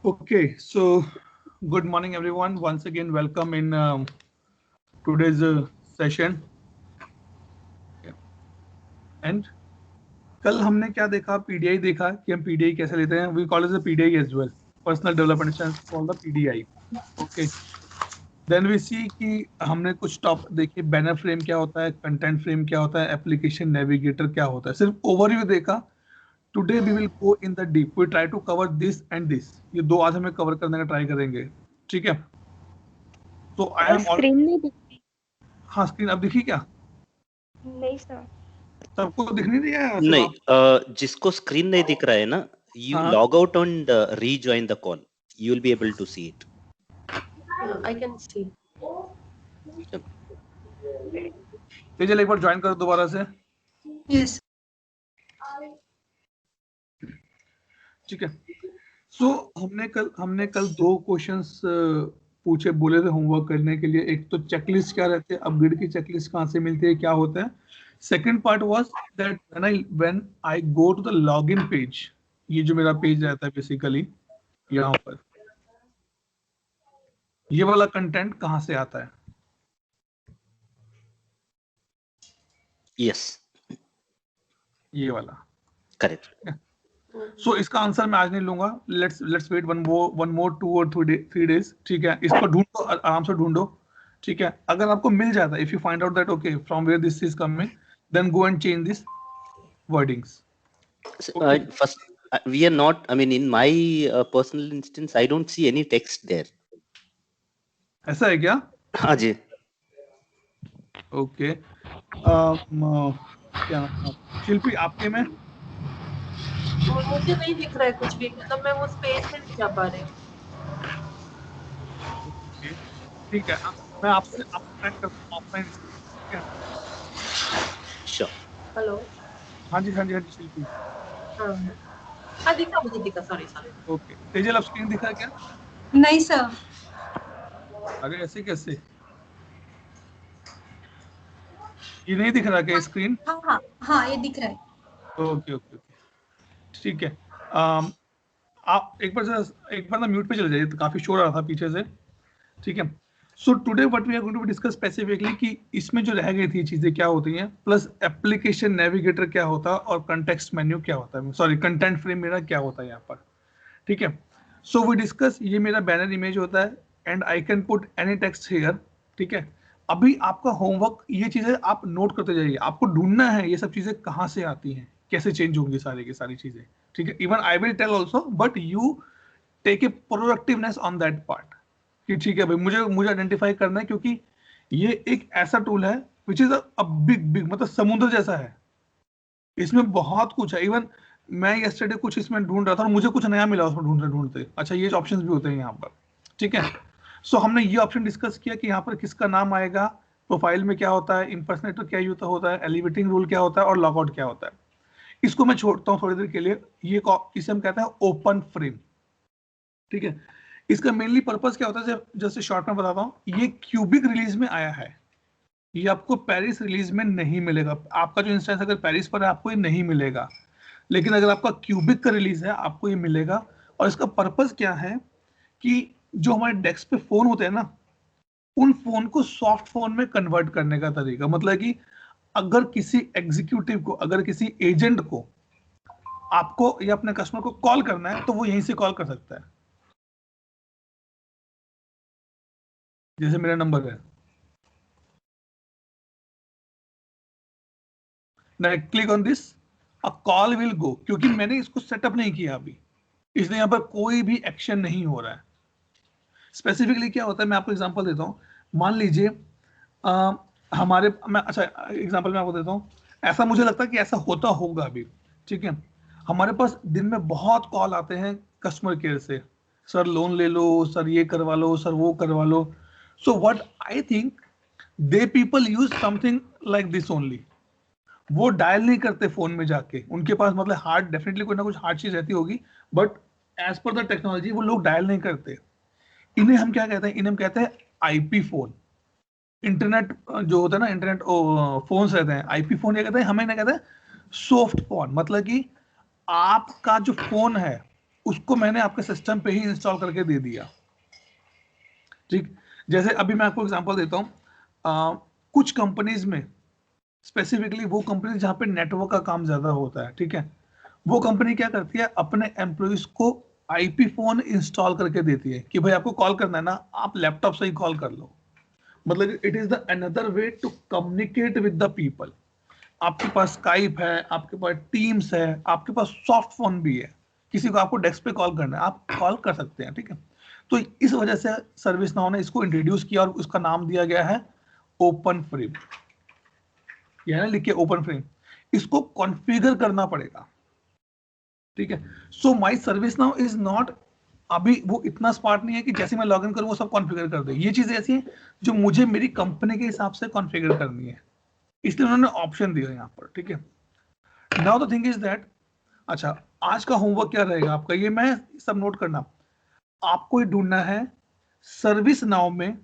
Okay, so good morning, everyone. Once again, welcome in today's session. And कल हमने क्या देखा? PDI देखा कि हम PDI कैसे लेते हैं. We call it the PDI as well. Personal Development Instance called the PDI. Okay. Then we see कि हमने कुछ टॉप देखे. बैनर फ्रेम क्या होता है, कंटेंट फ्रेम क्या होता है, एप्लीकेशन नेविगेटर क्या होता है. सिर्फ ओवरव्यू देखा. Today we will go in the deep. We try to cover this and this. ये दो आज हमें कवर करने का ट्राई करेंगे. ठीक है. तो आई एम स्क्रीन नहीं दिख रही. हाँ, स्क्रीन अब दिखी क्या? नहीं सर. सबको दिख नहीं रही है? नहीं, जिसको स्क्रीन नहीं दिख रहा है ना, you हाँ. log out and rejoin the call. You will be able to see it. I can see. Tejal एक बार ज्वाइन करो दोबारा से. Yes. ठीक है. सो हमने कल दो क्वेश्चंस पूछे, बोले थे होमवर्क करने के लिए. एक तो चेकलिस्ट क्या रहते हैं, अपग्रेड की चेकलिस्ट कहाँ से मिलती है, क्या होता है. Second part was that when I go to the login page, ये जो मेरा पेज रहता है बेसिकली यहाँ पर, ये वाला कंटेंट कहाँ से आता है. Yes. ये वाला. Correct. सो इसका आंसर मैं आज नहीं लूंगा. लेट्स वेट वन मोर 2 और 3 days. ठीक है. इसको ढूंढो, आराम से ढूंढो. ठीक है. अगर आपको मिल जाता है, if you find out that okay from where this is coming, then go and change this wordings. First, we are not. I mean, in my personal instance, I don't see any text there. ऐसा है क्या? हाँ जी. Okay. क्या शिल्पी आपके में? मुझे नहीं दिख रहा है कुछ भी, मतलब मैं उस पेज पे नहीं जा पा रही हूँ. ठीक है. मैं आपसे कनेक्ट करता हूँ ऑफलाइन. ठीक है. Sure. हेलो. हाँ जी शिल्पी. हाँ दिखा, मुझे दिखा. सॉरी. ओके. तेजल अब स्क्रीन दिखा क्या? नहीं सर. अरे ऐसे कैसे? ये नहीं दिख रहा क्या स्क्रीन? हाँ ये दिख रहा है. ओके. ठीक है. आप एक बार ना म्यूट पे चले जाइए, तो काफी शोर आ रहा था पीछे से. ठीक है. So today what we are going to discuss specifically कि इसमें जो रह गई थी चीजें क्या होती हैं, प्लस एप्लीकेशन नेविगेटर क्या होता है और कंटेक्स्ट मेन्यू क्या होता है. सॉरी, कंटेंट फ्रेम मेरा क्या होता है यहाँ पर. ठीक है. सो वी डिस्कस, ये मेरा बैनर इमेज होता है and I can put any text here. ठीक है. अभी आपका होमवर्क, ये चीजें आप नोट करते जाइए. आपको ढूंढना है ये सब चीजें कहाँ से आती हैं, कैसे चेंज होंगी सारी की सारी चीजें. ठीक है. Even I will tell also, but you take a productiveness on that part कि ठीक है भाई, मुझे आइडेंटिफाई करना है, क्योंकि ये एक ऐसा टूल है विच इज अ बिग मतलब समुद्र जैसा है. इसमें बहुत कुछ है. इवन मैं येस्टरडे कुछ इसमें ढूंढ रहा था और मुझे कुछ नया मिला उसमें ढूंढते. अच्छा, ये ऑप्शंस भी होते हैं यहाँ पर. ठीक है. सो हमने ये ऑप्शन डिस्कस किया कि यहाँ पर किसका नाम आएगा, प्रोफाइल में क्या होता है, इम्पर्सनेटर क्या होता है, एलिवेटिंग रूल क्या होता है और लॉगआउट क्या होता है. इसको मैं छोड़ता हूँ थोड़ी देर के लिए. इसे हम कहते हैं ओपन फ्रेम. ठीक है. इसका मेनली पर्पस क्या होता है, जैसे शॉर्ट में बताता हूँ. ये क्यूबिक रिलीज में आया है, ये आपको पेरिस रिलीज में नहीं मिलेगा. आपका जो इंस्टेंस अगर पेरिस पर है आपको ये नहीं मिलेगा, लेकिन अगर आपका क्यूबिक का रिलीज है आपको ये मिलेगा. और इसका पर्पस क्या है कि जो हमारे डेस्क पे फोन होते हैं ना, उन फोन को सॉफ्ट फोन में कन्वर्ट करने का तरीका. मतलब कि अगर किसी एग्जीक्यूटिव को, अगर किसी एजेंट को आपको या अपने कस्टमर को कॉल करना है, तो वो यहीं से कॉल कर सकता है. जैसे मेरा नंबर है, ना click on this, a call will go. क्योंकि मैंने इसको सेटअप नहीं किया अभी, इसलिए यहाँ पर कोई भी एक्शन नहीं हो रहा है. स्पेसिफिकली क्या होता है, मैं आपको एग्जांपल देता हूँ. मान लीजिए अच्छा एग्जांपल मैं आपको देता हूँ. ऐसा मुझे लगता है कि ऐसा होता होगा अभी. ठीक है. हमारे पास दिन में बहुत कॉल आते हैं कस्टमर केयर से, सर लोन ले लो, सर ये करवा लो, सर वो करवा लो. So what I think, they people use something like this only. वो डायल नहीं करते फोन में जाके, उनके पास मतलब हार्ड, डेफिनेटली कोई ना कुछ हार्ड चीज रहती होगी, but as per the technology वो लोग डायल नहीं करते. इन्हें हम क्या कहते हैं, इन्हें हम कहते हैं आईपी फोन. इंटरनेट जो होता है ना, इंटरनेट फोन रहते हैं, आईपी फोन ये कहते हैं. हमें ना कहते हैं सॉफ्ट फोन. मतलब कि आपका जो फोन है उसको मैंने आपके सिस्टम पे ही इंस्टॉल करके दे दिया, ठीक। जैसे अभी मैं आपको एग्जांपल देता हूँ, कुछ कंपनीज में स्पेसिफिकली वो कंपनी जहाँ पे नेटवर्क का काम ज्यादा होता है, ठीक है, वो कंपनी क्या करती है, अपने एम्प्लॉइज को आईपी फोन इंस्टॉल करके देती है कि भाई आपको कॉल करना है ना, आप लैपटॉप से ही कॉल कर लो। मतलब it is the another way to communicate with the people. आपके पास स्काइप है, आपके पास टीम्स है, आपके पास सॉफ्ट फोन भी है, किसी को आपको डेस्क पे कॉल करना है आप कॉल कर सकते हैं, ठीक है। तो इस वजह से सर्विस नाउ ने इसको इंट्रोड्यूस किया और उसका नाम दिया गया है ओपन फ्रेम। यह ना लिखिए ओपन फ्रेम, इसको कॉन्फ़िगर करना पड़ेगा, ठीक है। So my service now is not, अभी वो इतना स्मार्ट नहीं है कि जैसे मैं लॉगिन करूं वो सब कॉन्फ़िगर कर दे। ये चीजें ऐसी हैं जो मुझे मेरी कंपनी के हिसाब से कॉन्फ़िगर करनी है, इसलिए उन्होंने ऑप्शन दिया यहाँ पर, ठीक है। Now the thing is that, अच्छा आज का होमवर्क क्या रहेगा आपका, ये मैं सब नोट करना। आपको ये ढूंढना है सर्विस नाउ में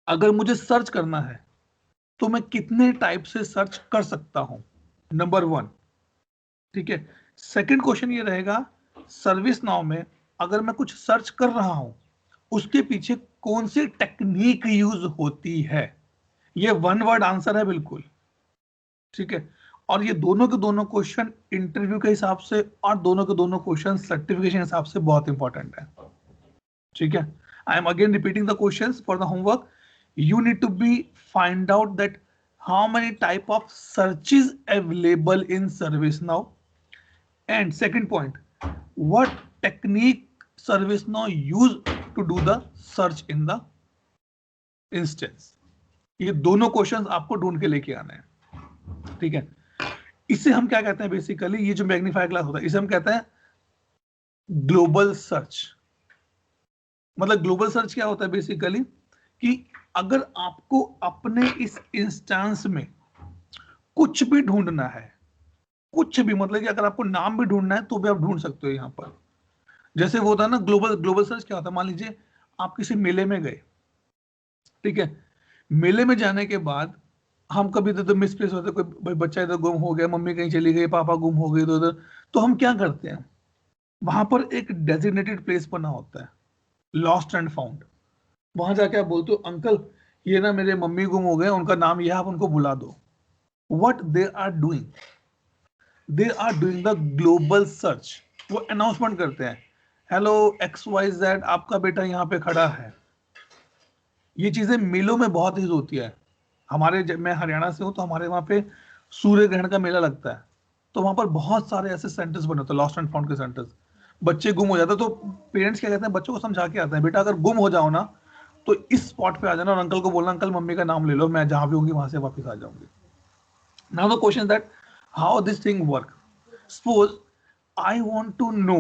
अगर मुझे सर्च करना है तो मैं कितने टाइप से सर्च कर सकता हूं, नंबर 1, ठीक है। सेकंड क्वेश्चन ये रहेगा, सर्विस नाउ में अगर मैं कुछ सर्च कर रहा हूं उसके पीछे कौन सी टेक्निक यूज होती है। ये वन वर्ड आंसर है बिल्कुल, ठीक है। और ये दोनों के दोनों क्वेश्चन इंटरव्यू के हिसाब से और दोनों के दोनों क्वेश्चन सर्टिफिकेशन हिसाब से बहुत इंपॉर्टेंट है, ठीक है। I am again repeating the questions for the homework. You need to be find out that how many type of searches available in ServiceNow, and second point, what technique ServiceNow use to do the search in the instance। ये दोनों questions आपको ढूंढ के लेके आने हैं, ठीक है। इसे हम क्या कहते हैं बेसिकली, ये जो मैग्नीफायर ग्लास होता है इसे हम कहते हैं ग्लोबल सर्च। मतलब ग्लोबल सर्च क्या होता है बेसिकली कि अगर आपको अपने इस इंस्टेंस में कुछ भी ढूंढना है, कुछ भी, मतलब कि अगर आपको नाम भी ढूंढना है तो भी आप ढूंढ सकते हो यहाँ पर। जैसे वो होता है ना ग्लोबल, ग्लोबल सर्च क्या होता है, मान लीजिए आप किसी मेले में गए, ठीक है। मेले में जाने के बाद हम कभी तो मिसप्लेस होते, कोई भाई बच्चा इधर गुम हो गया, मम्मी कहीं चली गई, पापा गुम हो गए इधर उधर, तो हम क्या करते हैं, वहां पर एक डेजिग्नेटेड प्लेस बना होता है, लॉस्ट एंड फाउंड। वहां जाके आप बोलते हो अंकल ये ना मेरे मम्मी गुम हो गए, उनका नाम ये है, आप उनको बुला दो। What they are doing, they are doing the global search. वो अनाउंसमेंट करते हैं, हेलो XYZ आपका बेटा यहाँ पे खड़ा है। ये चीजें मेलों में बहुत यूज होती है। मैं हरियाणा से हूँ तो हमारे वहाँ पे सूर्य ग्रहण का मेला लगता है, तो वहां पर बहुत सारे ऐसे सेंटर्स बने होते हैं, लॉस्ट एंड फाउंड के सेंटर्स। बच्चे गुम हो जाते हैं तो पेरेंट्स क्या कहते हैं, बच्चों को समझा के आते हैं, बेटा अगर गुम हो जाओ ना तो इस स्पॉट पे आ जाना और अंकल को बोलना अंकल मम्मी का नाम ले लो, मैं जहां भी होंगी वहां से वापस आ जाऊंगी। Now the question that how this thing work. Suppose I want to know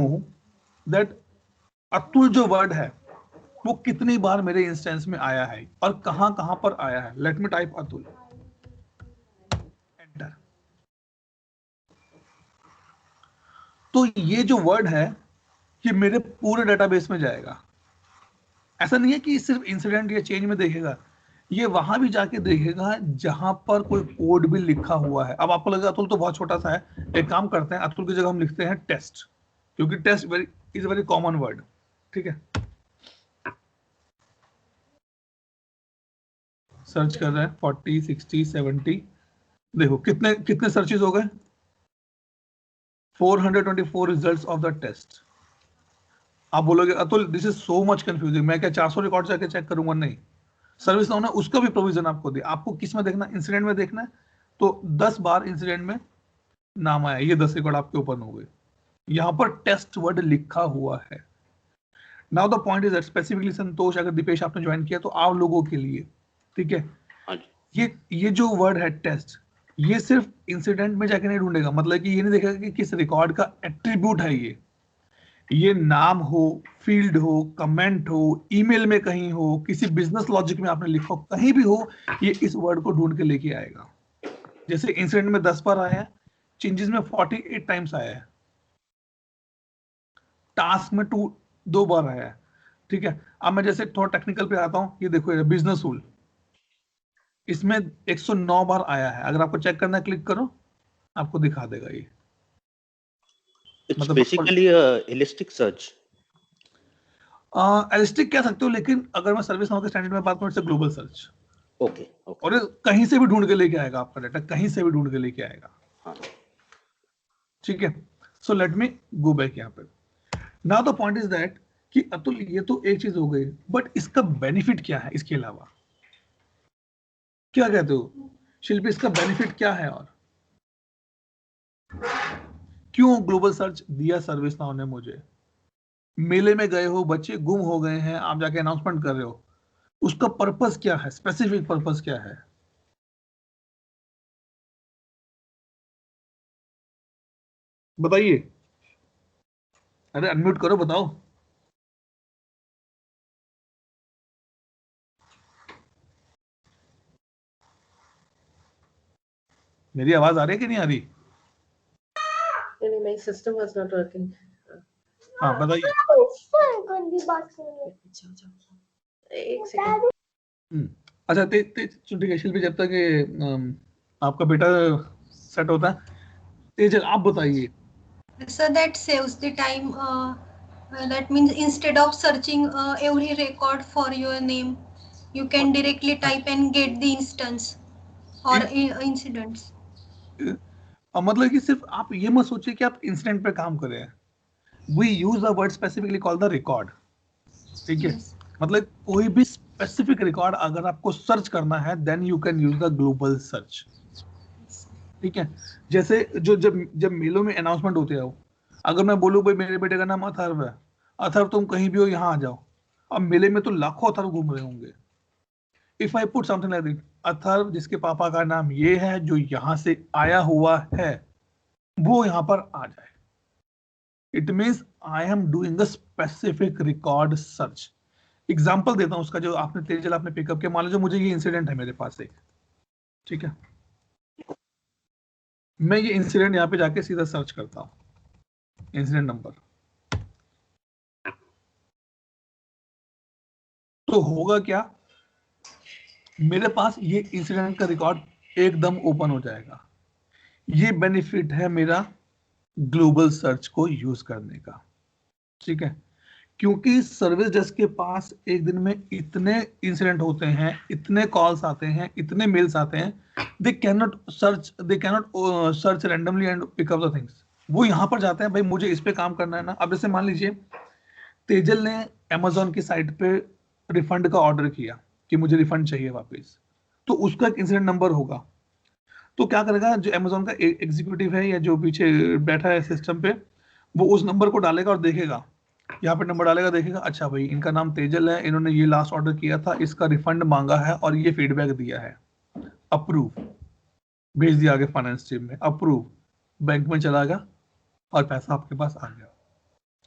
that Atul जो वर्ड है वो कितनी बार मेरे इंस्टेंस में आया है और कहां कहां पर आया है। Let me type Atul, enter. तो ये जो वर्ड है ये मेरे पूरे डेटाबेस में जाएगा। ऐसा नहीं है कि सिर्फ इंसिडेंट या चेंज में देखेगा, ये वहां भी जाके देखेगा जहां पर कोई कोड भी लिखा हुआ है। अब आपको लगेगा अतुल तो बहुत छोटा सा है, एक काम करते हैं अतुल की जगह हम लिखते हैं टेस्ट, क्योंकि test is very common word, ठीक है। सर्च कर रहे हैं 40 60 70, देखो कितने कितने सर्चेस हो गए, 424 रिजल्ट्स ऑफ द टेस्ट। आप बोलोगे Atul this is so much confusing, मैं क्या 400 रिकॉर्ड जाके चेक करूंगा? नहीं, सर्विस नाउ ने उसका भी प्रोविजन आपको दिया। आपको किस में देखना, इंसिडेंट में देखना है तो 10 बार इंसिडेंट में नाम आया, ये 10 रिकॉर्ड आपके ओपन हो गए, यहां पर टेस्ट वर्ड लिखा हुआ है। Now the point is that specifically Santosh, अगर दीपेश आपने ज्वाइन किया तो आप लोगों के लिए, ठीक है, ये जो वर्ड है टेस्ट, ये सिर्फ इंसिडेंट में जाके नहीं ढूंढेगा, मतलब कि ये नहीं देखेगा कि किस रिकॉर्ड का एट्रीब्यूट है ये नाम हो, फील्ड हो, कमेंट हो, ईमेल में कहीं हो, किसी बिजनेस लॉजिक में आपने लिखा हो, कहीं भी हो, ये इस वर्ड को ढूंढ के लेके आएगा। जैसे इंसिडेंट में 10 बार आया है, चेंजेस में 48 टाइम्स आया है, टास्क में 2 बार आया है, ठीक है। अब मैं जैसे थोड़ा टेक्निकल पे आता हूं, ये देखो बिजनेस रूल, इसमें 109 बार आया है। अगर आपको चेक करना है क्लिक करो, आपको दिखा देगा ये It's मतलब basically a holistic search. एलिस्टिक कह सकते हो, लेकिन अगर मैं सर्विस नाउ के स्टैंडर्ड में बात करूं, it's global search. Okay, okay. और ये कहीं से भी ढूंढ के लेके आएगा आपका डाटा, कहीं से भी ढूंढ के लेके आएगा। हाँ. ठीक है, सो लेट मी गो बैक यहाँ पे। Now the point is that कि अतुल ये तो एक चीज हो गई, बट इसका बेनिफिट क्या है इसके अलावा? क्या कहते हो शिल्पी, इसका बेनिफिट क्या है? और क्यों ग्लोबल सर्च दिया सर्विस नाउ ने मुझे? मेले में गए हो, बच्चे गुम हो गए हैं, आप जाके अनाउंसमेंट कर रहे हो, उसका पर्पस क्या है? स्पेसिफिक पर्पस क्या है? बताइए। अरे अनम्यूट करो, बताओ। मेरी आवाज आ रही है कि नहीं आ रही? नहीं, my system was not working. हाँ बताइए। एक सेकंड। अच्छा ठीक है शिल्पी, जब तक आपका बेटा सेट होता है, तेजल आप बताइए। So that saves the time. That means instead of searching every record for your name, you can directly type and get the instance or incidents. मतलब कि सिर्फ आप ये मत सोचिए कि आप इंसिडेंट पे काम कर रहे हैं। We use the word specifically called the record. ठीक है, मतलब कोई भी स्पेसिफिक रिकॉर्ड अगर आपको सर्च करना है, then you can use the global search. ठीक है, जैसे जो जब जब मेलों में अनाउंसमेंट होते हैं, अगर मैं बोलूं भाई मेरे बेटे का नाम अथर्व है, अथर्व तुम कहीं भी हो यहाँ आ जाओ, अब मेले में तो लाखों अथर्व घूम रहे होंगे। If I put something like this, Atharva जिसके पापा का नाम ये है, जो यहाँ से आया हुआ है, वो यहाँ पर आ जाए, it means I am doing a specific record search. Example देता हूं उसका, जो आपने तेजल आपने पिकअप किया। मान लीजिए मुझे ये इंसिडेंट है मेरे पास एक, ठीक है, मैं ये इंसिडेंट यहाँ पे जाके सीधा सर्च करता हूँ, इंसिडेंट नंबर, तो होगा क्या, मेरे पास ये इंसिडेंट का रिकॉर्ड एकदम ओपन हो जाएगा। ये बेनिफिट है मेरा ग्लोबल सर्च को यूज करने का। ठीक है, क्योंकि सर्विस डेस्क के पास एक दिन में इतने इंसिडेंट होते हैं, इतने कॉल्स आते हैं, इतने मेल्स आते हैं, they can not search randomly and pick up the things. वो यहाँ पर जाते हैं, भाई मुझे इस पे काम करना है ना। अब जैसे मान लीजिए तेजल ने अमेजोन की साइट पे रिफंड का ऑर्डर किया कि मुझे रिफंड चाहिए वापस, तो उसका एक इंसिडेंट नंबर होगा। तो क्या करेगा, जो अमेजोन का एग्जीक्यूटिव है या जो पीछे बैठा है सिस्टम पे, वो उस नंबर को डालेगा और देखेगा, यहाँ पे नंबर डालेगा, देखेगा अच्छा भाई इनका नाम तेजल है, इन्होंने ये लास्ट ऑर्डर किया था, इसका रिफंड मांगा है और ये फीडबैक दिया है, अप्रूव, भेज दिया आगे फाइनेंस टीम में, अप्रूव, बैंक में चला गया और पैसा आपके पास आ गया।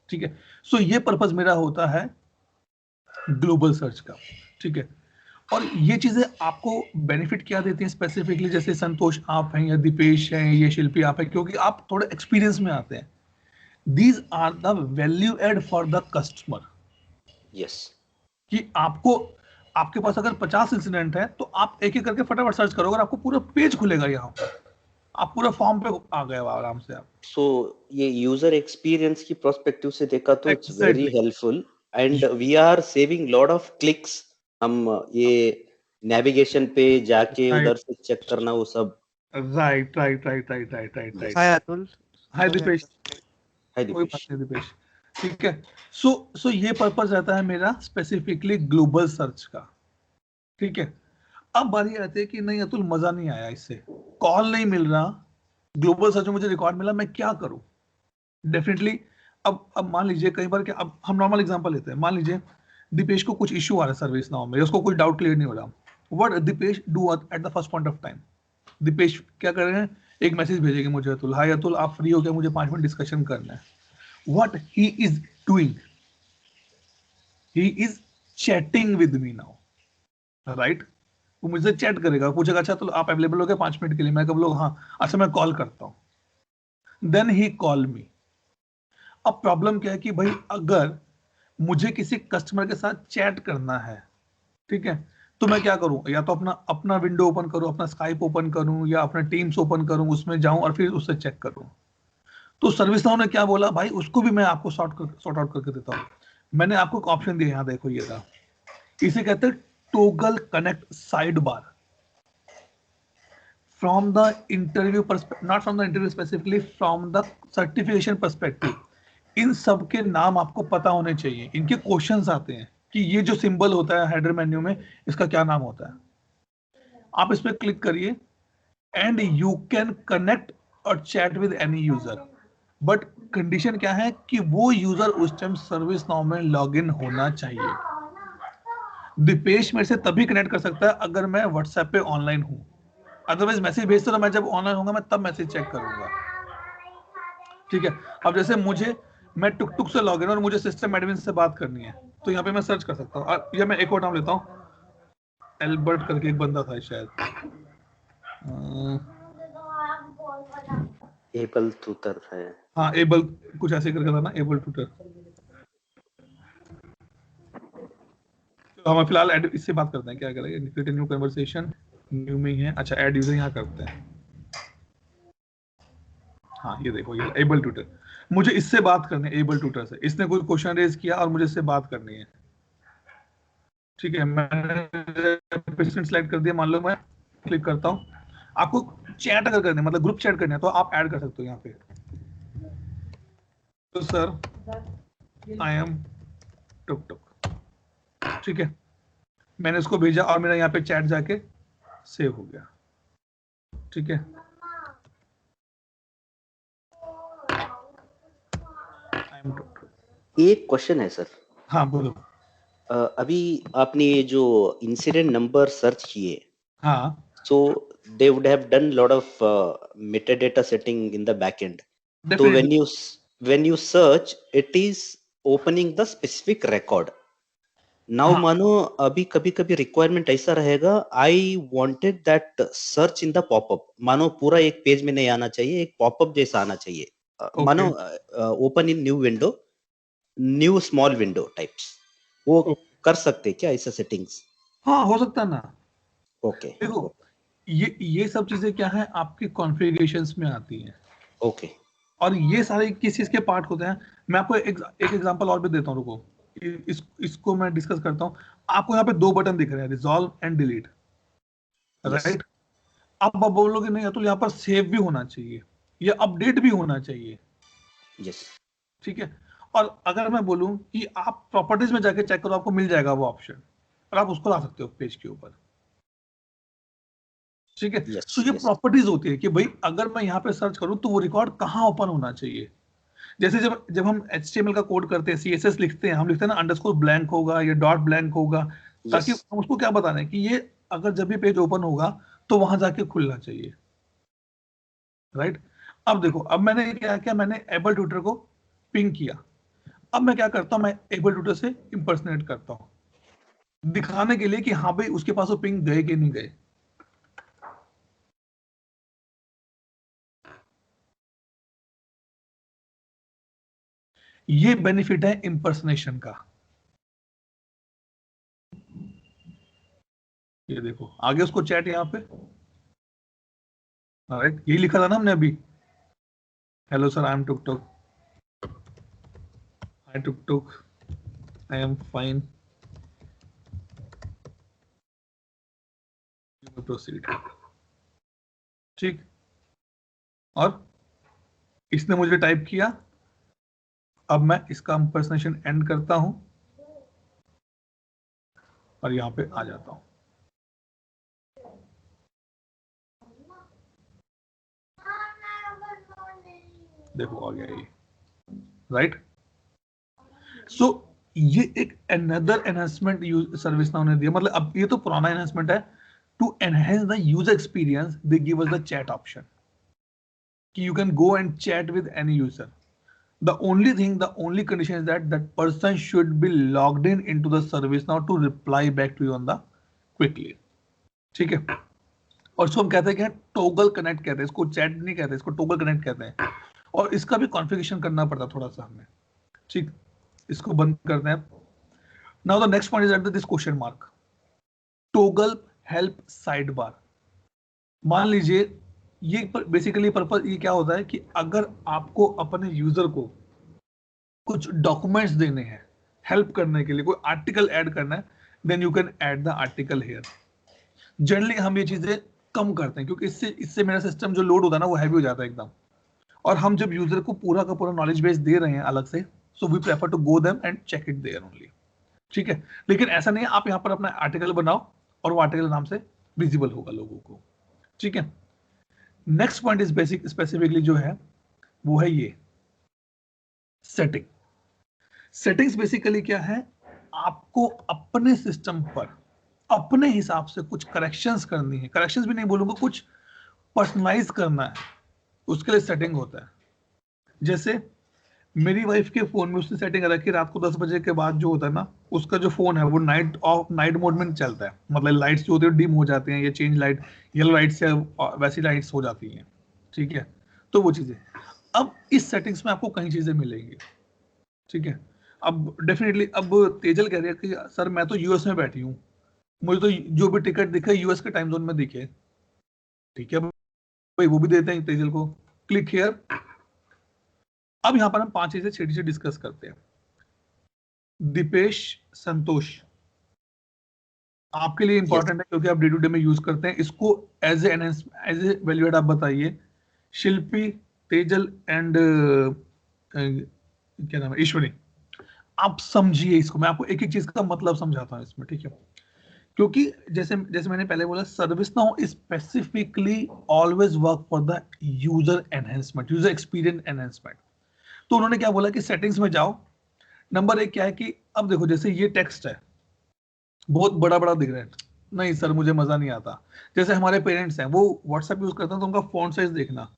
ठीक है, सो ये पर्पस मेरा होता है ग्लोबल सर्च का। ठीक है, और ये चीजें आपको बेनिफिट क्या देती हैं स्पेसिफिकली, जैसे संतोष आप हैं या दीपेश हैं, ये शिल्पी आप हैं, क्योंकि आप थोड़े एक्सपीरियंस में आते हैं। These are the value add for the customer. Yes. कि आपको, आपके पास अगर 50 इंसिडेंट है तो आप एक एक करके फटाफट सर्च करोगे और आपको पूरा पेज खुलेगा, यहाँ पर आप पूरा फॉर्म पे आ गए आराम से आप। So ये यूजर एक्सपीरियंस की पर्सपेक्टिव से देखा तो it's very helpful and we are saving lot of clicks. हम ये नेविगेशन पे जाके उधर से चेक करना, वो सब। राइट। हाय अतुल। हाय दीपेश। हाय कोई दीपेश। बात नहीं दीपेश, ठीक है। सो ये पर्पस रहता है मेरा स्पेसिफिकली ग्लोबल सर्च का। ठीक है, अब बारी आती है कि नहीं अतुल मजा नहीं आया, इससे कॉल नहीं मिल रहा, ग्लोबल सर्च में मुझे रिकॉर्ड मिला, मैं क्या करूं? डेफिनेटली अब मान लीजिए कई बार क्या, अब हम नॉर्मल एग्जांपल लेते हैं, मान लीजिए दीपेश को कुछ इश्यू आ रहा है सर्विस नाउ में, उसको कोई डाउट क्लियर नहीं हो रहा, what Dipesh do at the first point of time? Dipesh क्या कर रहे हैं, एक मैसेज भेजेंगे मुझे, अतुल हाय अतुल आप फ्री हो क्या, मुझे 5 मिनट डिस्कशन करना है। What he is doing, he is chatting with me now, right? वो मुझसे चैट करेगा, पूछेगा अच्छा तो आप अवेलेबल हो गए 5 मिनट के लिए, मैं कब लोग हाँ, अच्छा मैं कॉल करता हूं, देन ही कॉल मी। अब प्रॉब्लम क्या है कि भाई अगर मुझे किसी कस्टमर के साथ चैट करना है, ठीक है, तो मैं क्या करूं, या तो अपना विंडो ओपन करूं, अपना स्काइप ओपन करूं, या अपना टीम्स ओपन करूं, उसमें जाऊं और फिर उससे चेक करूं। तो सर्विस नाउ ने क्या बोला भाई, उसको भी मैं आपको सॉर्ट आउट करके देता हूँ। मैंने आपको एक ऑप्शन दिया, यहाँ देखो ये था, इसे कहते हैं toggle connect side bar. From the interview perspective, not from the interview specifically, from the certification perspective, इन सब के नाम आपको पता होने चाहिए। इनके क्वेश्चंस आते हैं कि ये जो सिंबल होता है हेडर मेन्यू में, इसका क्या नाम होता है। आप इस पर क्लिक करिए एंड यू कैन कनेक्ट और chat with any user, but condition क्या है कि वो यूजर उस टाइम सर्विस नाउ में लॉग इन होना चाहिए। दीपेश मेरे से तभी कनेक्ट कर सकता है अगर मैं व्हाट्सएप पे ऑनलाइन हूं, अदरवाइज मैसेज भेजता तो मैं जब ऑनलाइन होऊंगा मैं तब मैसेज चेक करूंगा। ठीक है, अब जैसे मैं टुक से लॉग इन और मुझे सिस्टम एडमिन से बात करनी है, तो यहाँ पे मैं सर्च कर सकता हूँ। या मैं एक और नाम लेता हूँ, एल्बर्ट करके एक बंदा था शायद, एबल ट्यूटर है। हाँ एबल कुछ ऐसे करके था ना, एबल ट्यूटर। तो हम फिलहाल इससे बात करते हैं, क्या करेंगे, क्रिएट न्यू कन्वर्सेशन, न्यू में ही है। अच्छा ऐड यूजर यहाँ करते हैं। हाँ ये देखो, ये एबल ट्यूटर, मुझे इससे बात करनी है, एबल ट्यूटर से। इसने कोई क्वेश्चन रेज किया और मुझे इससे बात करनी है। ठीक है, मैंने पेशेंट सेलेक्ट कर दिया, मान लो मैं क्लिक करता हूँ। आपको चैट अगर करनी है, मतलब ग्रुप चैट करनी है, तो आप ऐड कर सकते हो यहाँ पे। तो सर आई एम टुक टुक, ठीक है, मैंने उसको भेजा और मेरा यहाँ पे चैट जाके सेव हो गया। ठीक है, आई एम टुक टुक। एक क्वेश्चन है सर। हाँ बोलो। अभी आपने ये जो इंसिडेंट नंबर सर्च किए, हाँ, so they would have done lot of metadata setting in the backend. So definitely. when you search, it is opening the specific record. Now हाँ, मानो अभी कभी कभी रिक्वायरमेंट ऐसा रहेगा, I wanted that search in the popup, मानो पूरा एक पेज में नहीं आना चाहिए, एक पॉपअप जैसा आना चाहिए। मानो open in new window, new small window types, वो कर सकते क्या ऐसा सेटिंग्स? हाँ हो सकता है ना। ओके देखो ये सब चीजें क्या है, आपके कॉन्फ़िगरेशंस में आती हैं। ओके, और ये सारे किस चीज के पार्ट होते हैं, मैं आपको एक एग्जांपल और भी देता हूँ, रुको। इसको मैं डिस्कस करता हूँ। आपको यहाँ पे दो बटन दिख रहे हैं, रिजॉल्व एंड डिलीट, राइट। आप बोलोगे नहीं अतुल, यहाँ पर सेव भी होना चाहिए, या अपडेट भी होना चाहिए। यस, ठीक है, और अगर मैं बोलूं कि आप प्रॉपर्टीज में जाके चेक करो, आपको मिल जाएगा वो ऑप्शन, और आप उसको ला सकते हो पेज के ऊपर। ठीक है, तो ये प्रॉपर्टीज होती है कि भाई अगर मैं यहाँ पे सर्च करूं तो वो रिकॉर्ड कहाँ ओपन होना चाहिए। जैसे जब हम HTML का कोड करते हैं, CSS लिखते हैं, हम लिखते हैं ना अंडरस्कोर ब्लैंक होगा या डॉट ब्लैंक होगा, ताकि हम उसको क्या बता रहे हैं कि ये अगर जब भी पेज ओपन होगा तो वहां जाके खुलना चाहिए, राइट। अब देखो, अब मैंने क्या किया, मैंने एबल ट्यूटर को पिंग किया। अब मैं क्या करता हूँ, मैं एबल ट्यूटर से इंपर्सनेट करता हूँ, दिखाने के लिए कि हाँ भाई उसके पास वो पिंग गए कि नहीं गए। ये बेनिफिट है इंपर्सनेशन का। ये देखो आगे उसको चैट यहाँ पे, राइट, यही लिखा था ना हमने अभी, hello sir I am took took, I took took, I am fine, proceed. ठीक, और इसने मुझे टाइप किया। अब मैं इसका इंपर्सनेशन एंड करता हूं और यहां पे आ जाता हूं। देखो आ गया ये, राइट। सो ये एक अनदर एनहांसमेंट सर्विस नाउ ने दिया, मतलब अब ये तो पुराना एनहांसमेंट है। To enhance the user experience they give us the chat option, कि you can go and chat with any user. The only condition is that that person should be logged in into the service now to reply back to you on the quickly. ठीक है, और इसको हम कहते हैं क्या, toggle connect कहते हैं इसको, चैट नहीं कहते इसको, टोगल कनेक्ट कहते हैं। और इसका भी कॉन्फ़िगरेशन करना पड़ता थोड़ा सा हमें। ठीक, इसको बंद करते हैं। Now the next point is at this question mark, toggle help side bar. मान लीजिए ये बेसिकली पर्पस ये क्या होता है कि अगर आपको अपने यूजर को कुछ डॉक्यूमेंट्स देने हैं हेल्प करने के लिए, कोई आर्टिकल ऐड करना है, then you can add the article here. Generally हम ये चीजें कम करते हैं क्योंकि इससे मेरा सिस्टम जो लोड होता है ना वो हैवी हो जाता है एकदम, और हम जब यूजर को पूरा का पूरा नॉलेज बेस दे रहे हैं अलग से, so we prefer to go them and check it there only. ठीक है, लेकिन ऐसा नहीं है, आप यहाँ पर अपना आर्टिकल बनाओ और वो आर्टिकल नाम से विजिबल होगा लोगों को। ठीक है, next point is basic specifically जो है वो है ये सेटिंग। सेटिंग्स बेसिकली क्या है, आपको अपने सिस्टम पर अपने हिसाब से कुछ करेक्शंस करनी है, करेक्शंस भी नहीं बोलूंगा, कुछ पर्सनलाइज करना है, उसके लिए सेटिंग होता है। जैसे मेरी वाइफ के फोन में उसने सेटिंग रखी रात को 10 बजे के बाद जो होता है ना, उसका जो फोन है वो नाइट मोड में चलता है, मतलब लाइट्स जो होती है डिम हो जाती हैं, या चेंज लाइट, येलो लाइट से वैसी लाइट्स हो जाती हैं। ठीक है, तो वो चीजें अब इस सेटिंग्स में आपको कई चीजें मिलेंगी। ठीक है, अब डेफिनेटली अब तेजल कह रही है कि सर मैं तो यूएस में बैठी हूँ, मुझे तो जो भी टिकट दिखे यूएस के टाइम जोन में दिखे। ठीक है भाई, वो भी देते हैं तेजल को, क्लिक हियर। अब यहाँ पर हम 5 चीजें छेड़ी से डिस्कस करते हैं। दीपेश संतोष, आपके लिए इंपॉर्टेंट है क्योंकि आप डे टू डे में यूज करते हैं इसको, एज ए वैल्यू एड आप बताइए। शिल्पी, तेजल एंड क्या नाम है, ईश्वरी, आप समझिए इसको, मैं आपको एक एक चीज का मतलब समझाता हूँ इसमें। ठीक है, क्योंकि जैसे जैसे मैंने पहले बोला, service now specifically always work for the user enhancement, user experience enhancement. तो उन्होंने क्या बोला कि सेटिंग्स में जाओ। नंबर 1 क्या है कि अब देखो जैसे ये टेक्स्ट है बहुत बड़ा बड़ा दिख रहा है, नहीं सर मुझे मजा नहीं आता। जैसे हमारे पेरेंट्स हैं वो व्हाट्सएप यूज करते हैं तो उनका फॉन्ट साइज देखना,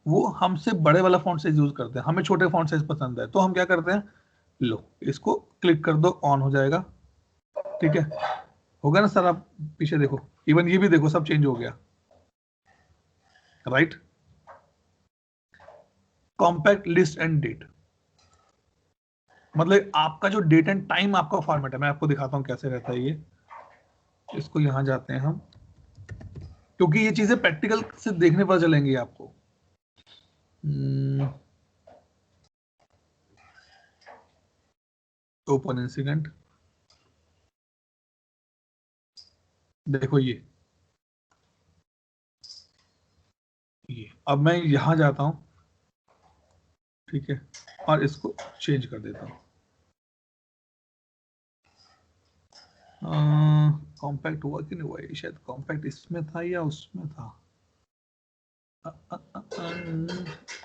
वो हमसे बड़े वाला फॉन्ट साइज यूज करते हैं, हमें छोटे फॉन्ट साइज पसंद है, तो हम क्या करते हैं, लो इसको क्लिक कर दो, ऑन हो जाएगा। ठीक है, होगा ना सर, आप पीछे देखो, इवन ये भी देखो सब चेंज हो गया, right. Compact list and date, मतलब आपका जो डेट एंड टाइम आपका फॉर्मेट है, मैं आपको दिखाता हूं कैसे रहता है ये। इसको यहां जाते हैं हम, क्योंकि ये चीजें प्रैक्टिकल से देखने पर चलेंगी आपको। ओपन इंसिडेंट, देखो ये अब मैं यहां जाता हूं, ठीक है, और इसको चेंज कर देता हूं। कॉम्पैक्ट हुआ कि नहीं हुआ, ये शायद कॉम्पैक्ट इसमें था या उसमें था,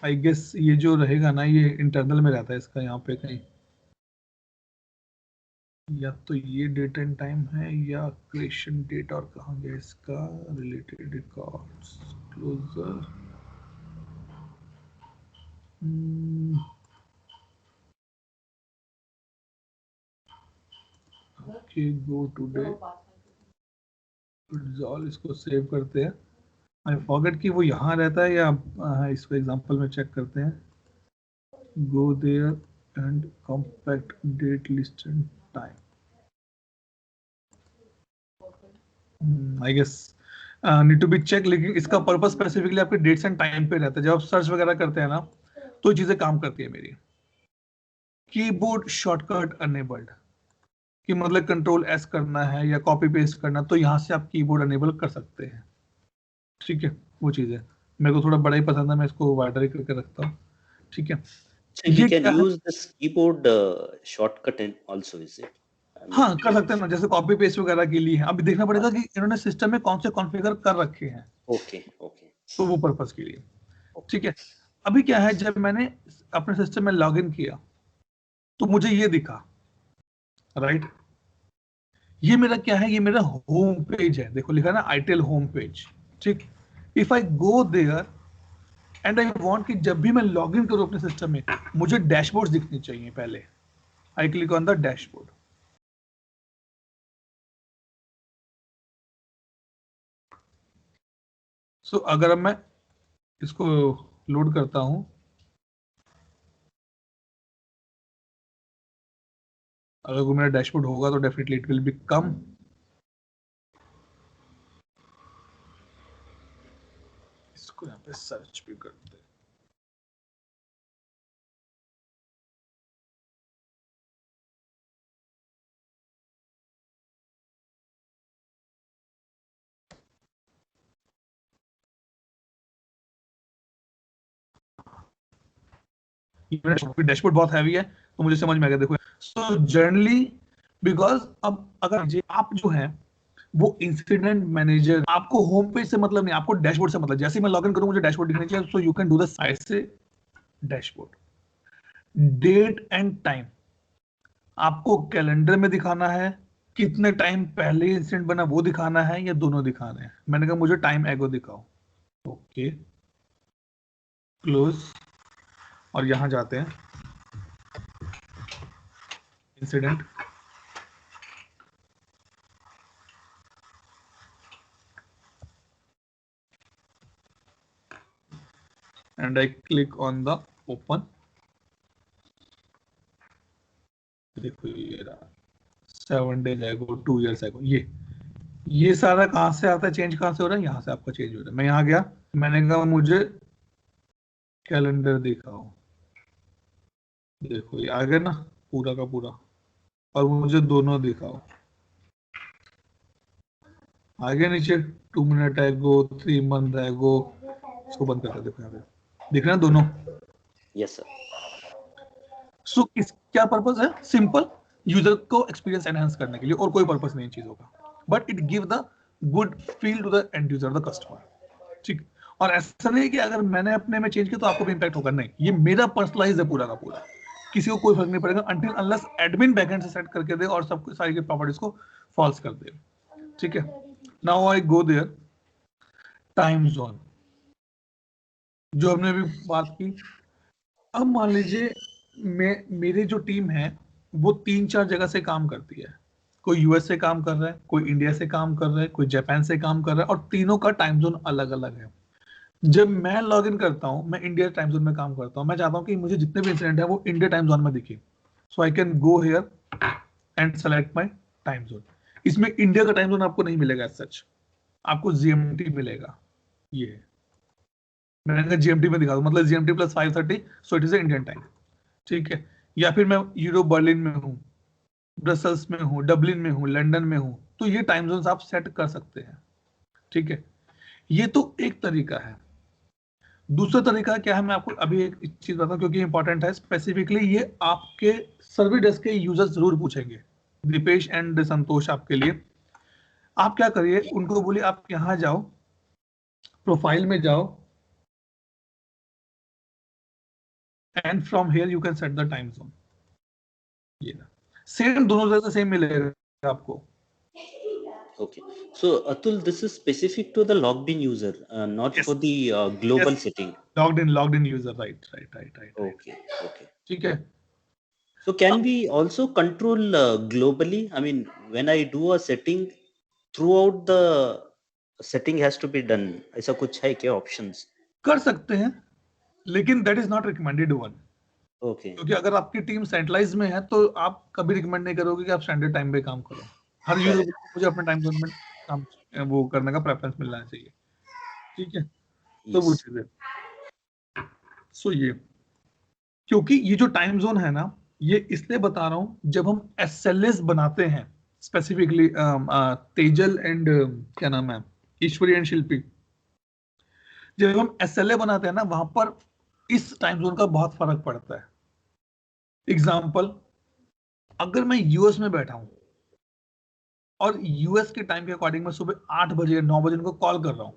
आई गेस ये जो रहेगा ना ये इंटरनल में रहता है इसका, यहाँ पे कहीं, या तो ये डेट एंड टाइम है या क्रिएशन डेट, और कहाँ गया इसका related records closure. Okay, go to date, resolve, इसको सेव करते हैं। आई फॉरगेट कि वो यहाँ रहता है या इसको एग्जांपल में चेक करते हैं। Go there and compact date list and time, I guess need to be check, लेकिन इसका पर्पस स्पेसिफिकली आपके डेट्स एंड टाइम पे रहता है। जब आप सर्च वगैरह करते हैं ना तो चीजें काम करती है मेरी। कीबोर्ड शॉर्टकट अनेबल्ड, कि मतलब कंट्रोल एस करना है या कॉपी पेस्ट करना, तो यहाँ से आप कीबोर्ड अनेबल कर सकते हैं। ठीक है, वो चीज है, मेरे को थोड़ा बड़ा ही पसंद है, मैं इसको वाइडर करके रखता हूँ। ठीक है, we can use this keyboard shortcut and also is it? हाँ कर सकते हैं ना, जैसे कॉपी पेस्ट वगैरह के लिए। अभी देखना पड़ेगा कि इन्होंने सिस्टम में कौन से कॉन्फ़िगर कर रखे हैं, ओके ओके, तो वो पर्पस के लिए। ठीक है, अभी क्या है, जब मैंने अपने सिस्टम में लॉगिन किया तो मुझे ये दिखा, राइट। ये मेरा क्या है, ये मेरा होम पेज है, देखो लिखा है ना आईटेल होम पेज। ठीक, if I go there and I want कि जब भी मैं लॉगिन करूं अपने सिस्टम में मुझे डैशबोर्ड दिखनी चाहिए पहले, I click on the dashboard. So अगर अब मैं इसको लोड करता हूं, अगर वो मेरा डैशबोर्ड होगा तो डेफिनेटली इट विल बी कम। इसको इसको यहाँ पे सर्च भी करते हैं। डैशबोर्ड बहुत हैवी है तो मुझे समझ में आ गया। देखो सो जनरली बिकॉज अब अगर आप जो है वो इंसिडेंट मैनेजर, आपको होम पेज से मतलब नहीं, आपको डैशबोर्ड से मतलब। जैसे मैं लॉगिन करूं मुझे डैशबोर्ड दिखना चाहिए, so you can do the side से डैशबोर्ड। डेट एंड टाइम आपको कैलेंडर में दिखाना है, कितने टाइम पहले इंसिडेंट बना वो दिखाना है, या दोनों दिखाना है। मैंने कहा मुझे टाइम एगो दिखाओ। ओके क्लोज, और यहां जाते हैं incident. and I click on the open। देखो ये रहा 7 days ago, 2 years ago। ये सारा कहां से आता है, चेंज कहां से हो रहा है, यहाँ से आपका चेंज हो रहा है। मैं यहाँ गया, मैंने कहा मुझे कैलेंडर दिखाओ। देखो ये आ गया ना पूरा का पूरा, और मुझे दोनों दिखाओ। आगे नीचे 2 minutes ago, 3 months ago। इसको बंद करते, देखो यहाँ पे दिख रहे हैं दोनों। Yes sir. सो इस क्या पर्पस है, सिंपल यूजर को एक्सपीरियंस एनहांस करने के लिए, और कोई पर्पस नहीं चीजों का, but it give the good feel to the end user, the customer. ठीक, और ऐसा नहीं कि अगर मैंने अपने में चेंज किया तो आपको भी इंपैक्ट होगा, नहीं, ये मेरा पर्सनलाइज है पूरा का पूरा, किसी को कोई फर्क नहीं पड़ेगा अंटिल अनलेस एडमिन बैकएंड से सेट करके दे और सब सारी की प्रॉपर्टीज को फॉल्स कर दे। ठीक है, now I go their time zone, जो हमने अभी बात की। अब मान लीजिए मेरी जो टीम है वो 3-4 जगह से काम करती है। कोई यूएस से काम कर रहा है, कोई इंडिया से काम कर रहा है, कोई जापान से काम कर रहा है, और तीनों का टाइम जोन अलग अलग है। जब मैं लॉग इन करता हूँ, मैं इंडिया टाइम जोन में काम करता हूँ, मैं चाहता हूँ कि मुझे जितने भी इंसिडेंट है वो इंडिया टाइम जोन में दिखे। So I can go here and select my time zone. इसमें इंडिया का टाइम जोन आपको नहीं मिलेगा एज सच, आपको जीएमटी मिलेगा। ये है, मैंने कहा जीएमटी में दिखा दो, मतलब GMT plus 5:30, so it is Indian time. ठीक है, या फिर मैं यूरोप बर्लिन में हूँ, ब्रसल्स में हूँ, डबलिन में हूँ, लंदन में हूँ, तो ये टाइम जोन्स आप सेट कर सकते हैं। ठीक है, ये तो एक तरीका है। दूसरा तरीका क्या है, मैं आपको अभी एक चीज बताऊं क्योंकि इंपॉर्टेंट है। स्पेसिफिकली ये आपके सर्विस डेस्क के यूजर्स जरूर पूछेंगे, दीपेश एंड संतोष, आपके लिए। आप क्या करिए, उनको बोलिए आप यहाँ जाओ, प्रोफाइल में जाओ, and from here you can set the time zone. ये सेम दोनों जगह सेम मिलेगा आपको। Okay, so Atul, this is specific to the logged in user, not Yes. for the global Yes. setting. Logged in user, right. Okay, okay. ठीक है, So can we also control globally? I mean, when I do a setting, throughout the setting has to be done. ऐसा कुछ है क्या options? कर सकते हैं, लेकिन that is not recommended one. Okay. क्योंकि अगर आपकी टीम सेंट्रलाइज में है तो आप कभी रिकमेंड नहीं करोगे कि आप स्टैंडर्ड टाइम पे काम करो। हर यूजर को मुझे अपने टाइम जोन में काम वो करने का प्रेफरेंस मिलना चाहिए। ठीक है, तो वो Yes. चीज है। सो ये, क्योंकि ये जो टाइम जोन है ना, ये इसलिए बता रहा हूं, जब हम एसएलएस बनाते हैं स्पेसिफिकली तेजल एंड क्या नाम है, ईश्वरी एंड शिल्पी, जब हम एसएलए बनाते हैं ना, वहां पर इस टाइम जोन का बहुत फर्क पड़ता है। एग्जाम्पल, अगर मैं यूएस में बैठा हूं और यूएस के टाइम के अकॉर्डिंग मैं सुबह 8 बजे 9 बजे इनको कॉल कर रहा हूं,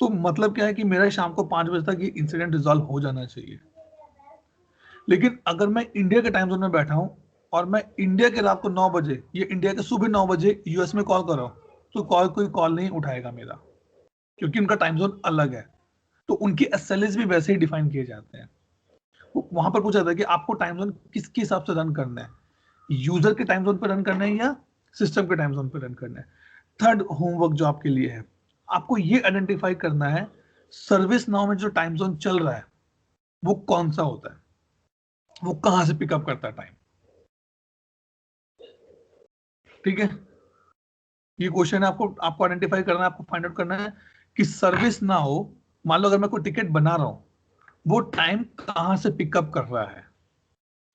तो मतलब क्या है कि मेरा शाम को 5 बजे तक ये इंसिडेंट रिजॉल्व हो जाना चाहिए। लेकिन अगर मैं इंडिया के टाइम जोन में बैठा हूं और मैं इंडिया के रात को 9 बजे, ये इंडिया के सुबह 9 बजे यूएस में कॉल कर रहा हूं, तो कोई कॉल नहीं उठाएगा मेरा, क्योंकि उनका टाइम जोन अलग है। तो उनकी एसएलएस भी वैसे ही डिफाइन किए जाते हैं। वहां पर पूछा था कि आपको टाइम जोन किसके हिसाब से रन करना है, यूजर के टाइम जोन पर रन करना है या सिस्टम के टाइम जोन पर रन करना है। थर्ड होमवर्क जो आपके लिए है, आपको ये आइडेंटिफाई करना है सर्विस नाउ में जो टाइम जोन चल रहा है वो कौन सा होता है, वो कहां से पिकअप करता है टाइम। ठीक है, ये क्वेश्चन है, आपको आइडेंटिफाई करना है, आपको फाइंड आउट करना है कि सर्विस नाउ मान लो अगर मैं कोई टिकट बना रहा हूं, वो टाइम कहां से पिकअप कर रहा है,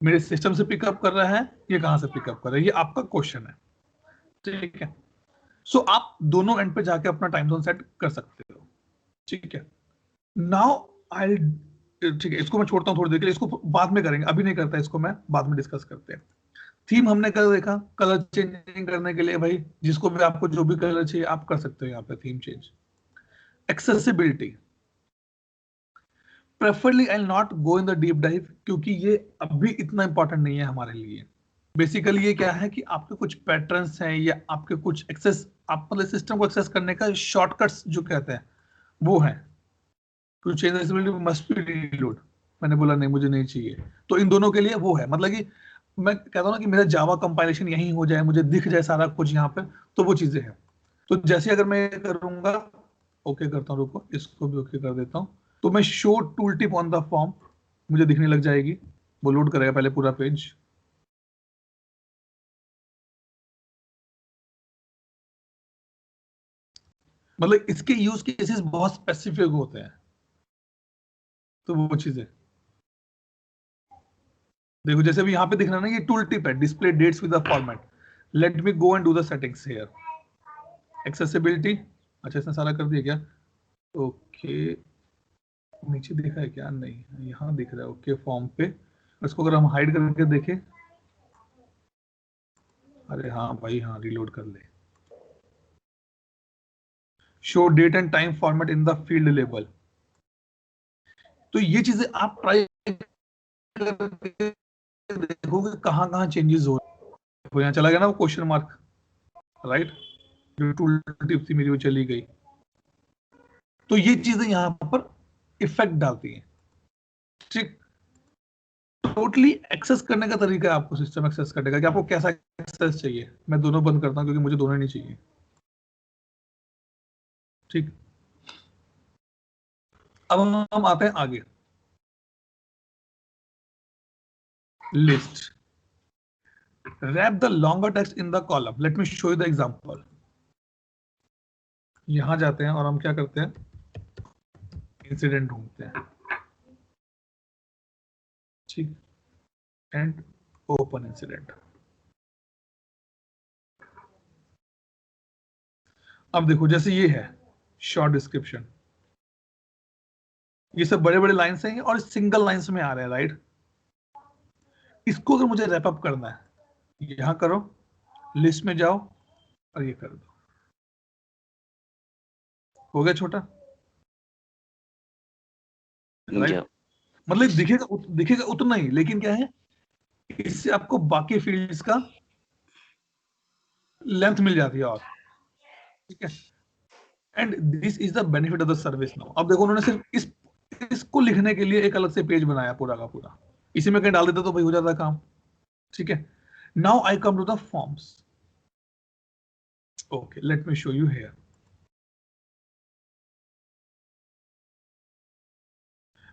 मेरे सिस्टम से पिकअप कर रहा है, ये कहां से पिकअप कर रहा है, ये आपका क्वेश्चन है, ठीक है। सो आप दोनों एंड पे जाके अपना टाइम जोन सेट कर सकते हो, ठीक है। नाउ आई, ठीक है, इसको मैं छोड़ता हूँ थोड़ी देर के लिए, इसको बाद में करेंगे, अभी नहीं करता, इसको मैं बाद में डिस्कस करते हैं। थीम हमने कर देखा, कलर चेंजिंग करने के लिए भाई जिसको भी आपको जो भी कलर चाहिए आप कर सकते हो यहाँ पे theme change. Accessibility, preferably I not go in the deep dive, क्योंकि ये अभी इतना इंपॉर्टेंट नहीं है हमारे लिए। बेसिकली ये क्या है कि आपके कुछ पैटर्न्स हैं या आपके कुछ एक्सेस, आप मतलब सिस्टम को एक्सेस करने का शॉर्टकट्स जो कहते हैं वो है। To change accessibility must be reload, मैंने बोला नहीं मुझे नहीं चाहिए, तो इन दोनों के लिए वो है, मतलब कि मैं कहता हूँ ना कि मेरा जावा कंपाइलेशन यहीं हो जाए, मुझे दिख जाए सारा कुछ यहाँ पे, तो वो चीजें हैं। तो जैसे अगर मैं करूंगा, ओके करता हूँ, रुको इसको भी ओके कर देता हूँ, तो मैं show tool tip on the form मुझे दिखने लग जाएगी, वो लोड करेगा पहले पूरा पेज। मतलब इसके यूज केसेस बहुत स्पेसिफिक होते हैं, तो वो चीजें देखो, जैसे भी यहाँ पे दिख रहा है ना, ये टूल टिप है, display dates with the format. Let me go and do the settings here. Accessibility, अच्छा इसने सारा कर दिया क्या? ओके, नीचे दिखा है क्या? नहीं, यहाँ दिख रहा है, ओके फॉर्म पे। इसको अगर हम हाइड करके देखें, अरे हाँ भाई हाँ, रिलोड कर ले। Show that and time format in the field label, तो ये चीजें आप ट्राई करके देखोगे कहाँ कहाँ चेंजेस हो रहे हैं। तो यहाँ चला गया ना वो क्वेश्चन मार्क, राइट, जो टूल टिप थी मेरी वो चली गई। तो ये चीजें यहाँ पर इफेक्ट डालती हैं, ठीक। टोटली एक्सेस करने का तरीका है आपको सिस्टम एक्सेस करने का, कि आपको कैसा एक्सेस चाहिए। मैं दोनों बंद करता हूँ क्योंकि मुझे दोनों नहीं चाहिए, ठीक। अब हम आते हैं आगे, list, wrap the longer text in the column. Late me show you the example. यहां जाते हैं और हम क्या करते हैं, इंसिडेंट ढूंढते हैं, ठीक, एंड ओपन इंसिडेंट। अब देखो जैसे ये है शॉर्ट डिस्क्रिप्शन, ये सब बड़े बड़े लाइन्स हैं और सिंगल लाइन्स में आ रहे हैं, राइट। इसको अगर मुझे रैप अप करना है, यहां करो, लिस्ट में जाओ और ये कर दो, हो गया छोटा, राइट। मतलब दिखेगा उतना ही, लेकिन क्या है, इससे आपको बाकी फील्ड्स का लेंथ मिल जाती है और, ठीक है। And this is the benefit of the service now. अब देखो उन्होंने सिर्फ इसको लिखने के लिए एक अलग से पेज बनाया पूरा का पूरा, इसी में कहीं डाल देता तो भाई हो जाता काम, ठीक है। Now I come to the forms, okay let me show you here.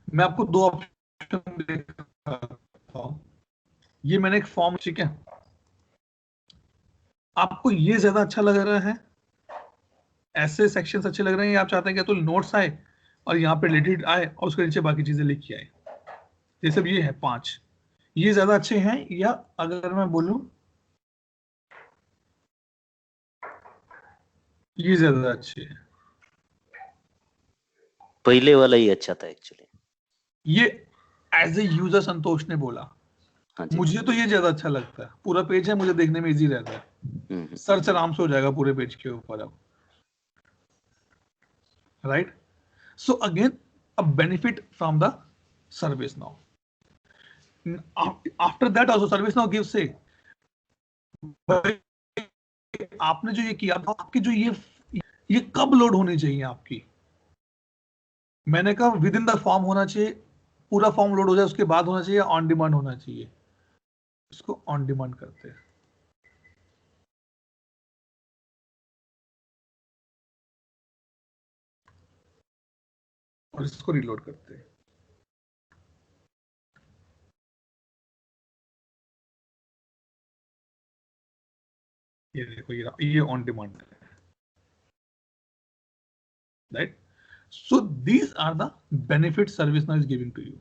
मैं आपको दो ऑप्शन देखता हूं, ये मैंने एक फॉर्म, ठीक है। आपको ये ज्यादा अच्छा लग रहा है, ऐसे सेक्शंस अच्छे लग रहे हैं, या आप चाहते हैं कि तो नोट्स आए और यहाँ पे रिलेटेड आए और उसके नीचे बाकी चीजें लिख के आए? ये सब ये है 5, ये ज्यादा अच्छे हैं, या अगर मैं बोलूं ये ज्यादा अच्छे हैं? पहले वाला ही अच्छा था एक्चुअली। ये एज ए यूजर संतोष ने बोला, हाँ जी। मुझे तो ये ज्यादा अच्छा लगता है, पूरा पेज है, मुझे देखने में इजी रहता है, सर्च आराम से हो जाएगा पूरे पेज के ऊपर अब, right. So again a benefit from the service now. After that also service now gives से, आपने जो ये किया, आपकी जो ये कब लोड होनी चाहिए आपकी, मैंने कहा विद इन द फॉर्म होना चाहिए, पूरा फॉर्म लोड हो जाए उसके बाद होना चाहिए, ऑन डिमांड होना चाहिए। इसको ऑन डिमांड करते हैं, और इसको रिलोड करते हैं। ये देखो ये ऑन डिमांड है, right. So these are the benefits ServiceNow is giving to you.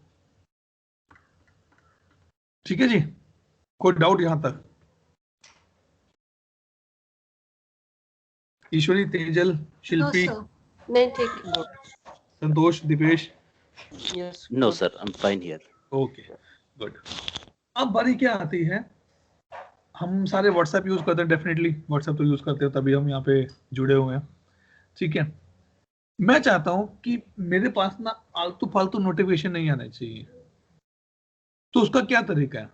ठीक है जी, कोई डाउट यहां तक? ईश्वरी, तेजल, शिल्पी, नहीं ठीक। Santosh, Deepesh? Yes No, sir. I'm fine here. Okay, good. अब बारी क्या आती है, हम सारे व्हाट्सएप यूज करते हैं, डेफिनेटली व्हाट्सएप तो यूज करते हैं, तभी हम यहाँ पे जुड़े हुए हैं, ठीक है। मैं चाहता हूं कि मेरे पास ना आलतू फालतू नोटिफिकेशन नहीं आना चाहिए, तो उसका क्या तरीका है?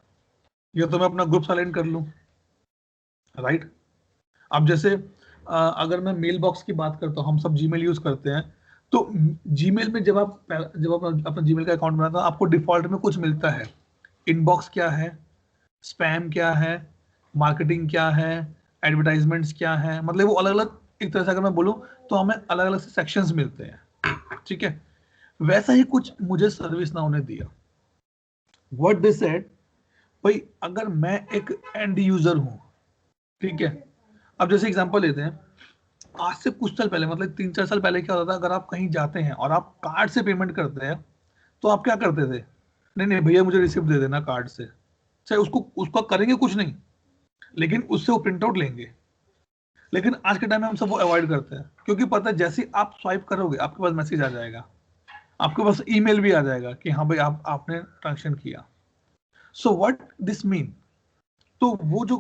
या तो मैं अपना ग्रुप साइलेंट कर लूं, राइट? अब जैसे अगर मैं मेल बॉक्स की बात करता हूं, हम सब जीमेल यूज करते हैं, तो जीमेल में जब आप अपना जीमेल का अकाउंट बनाते हो, आपको डिफॉल्ट में कुछ मिलता है। इनबॉक्स क्या है, स्पैम क्या है, मार्केटिंग क्या है, एडवर्टाइजमेंट्स क्या है, मतलब वो अलग अलग, एक तरह से अगर मैं बोलूं तो हमें अलग अलग से सेक्शंस मिलते हैं, ठीक है। वैसा ही कुछ मुझे ServiceNow ने दिया। व्हाट दे सेड, भाई अगर मैं एक एंड यूजर हूं, ठीक है, अब जैसे एग्जांपल लेते हैं, आज से कुछ साल पहले, मतलब 3-4 साल पहले क्या होता था, अगर आप कहीं जाते हैं और आप कार्ड से पेमेंट करते हैं, तो आप क्या करते थे? नहीं नहीं भैया मुझे रिसिप्ट दे देना कार्ड से, चाहे उसको करेंगे कुछ नहीं, लेकिन उससे वो प्रिंट आउट लेंगे। लेकिन आज के टाइम में हम सब वो अवॉइड करते हैं, क्योंकि पता है जैसे आप स्वाइप करोगे आपके पास मैसेज आ जाएगा, आपके पास ईमेल भी आ जाएगा कि हाँ भाई आपने ट्रांजेक्शन किया। सो व्हाट दिस मीन, तो वो जो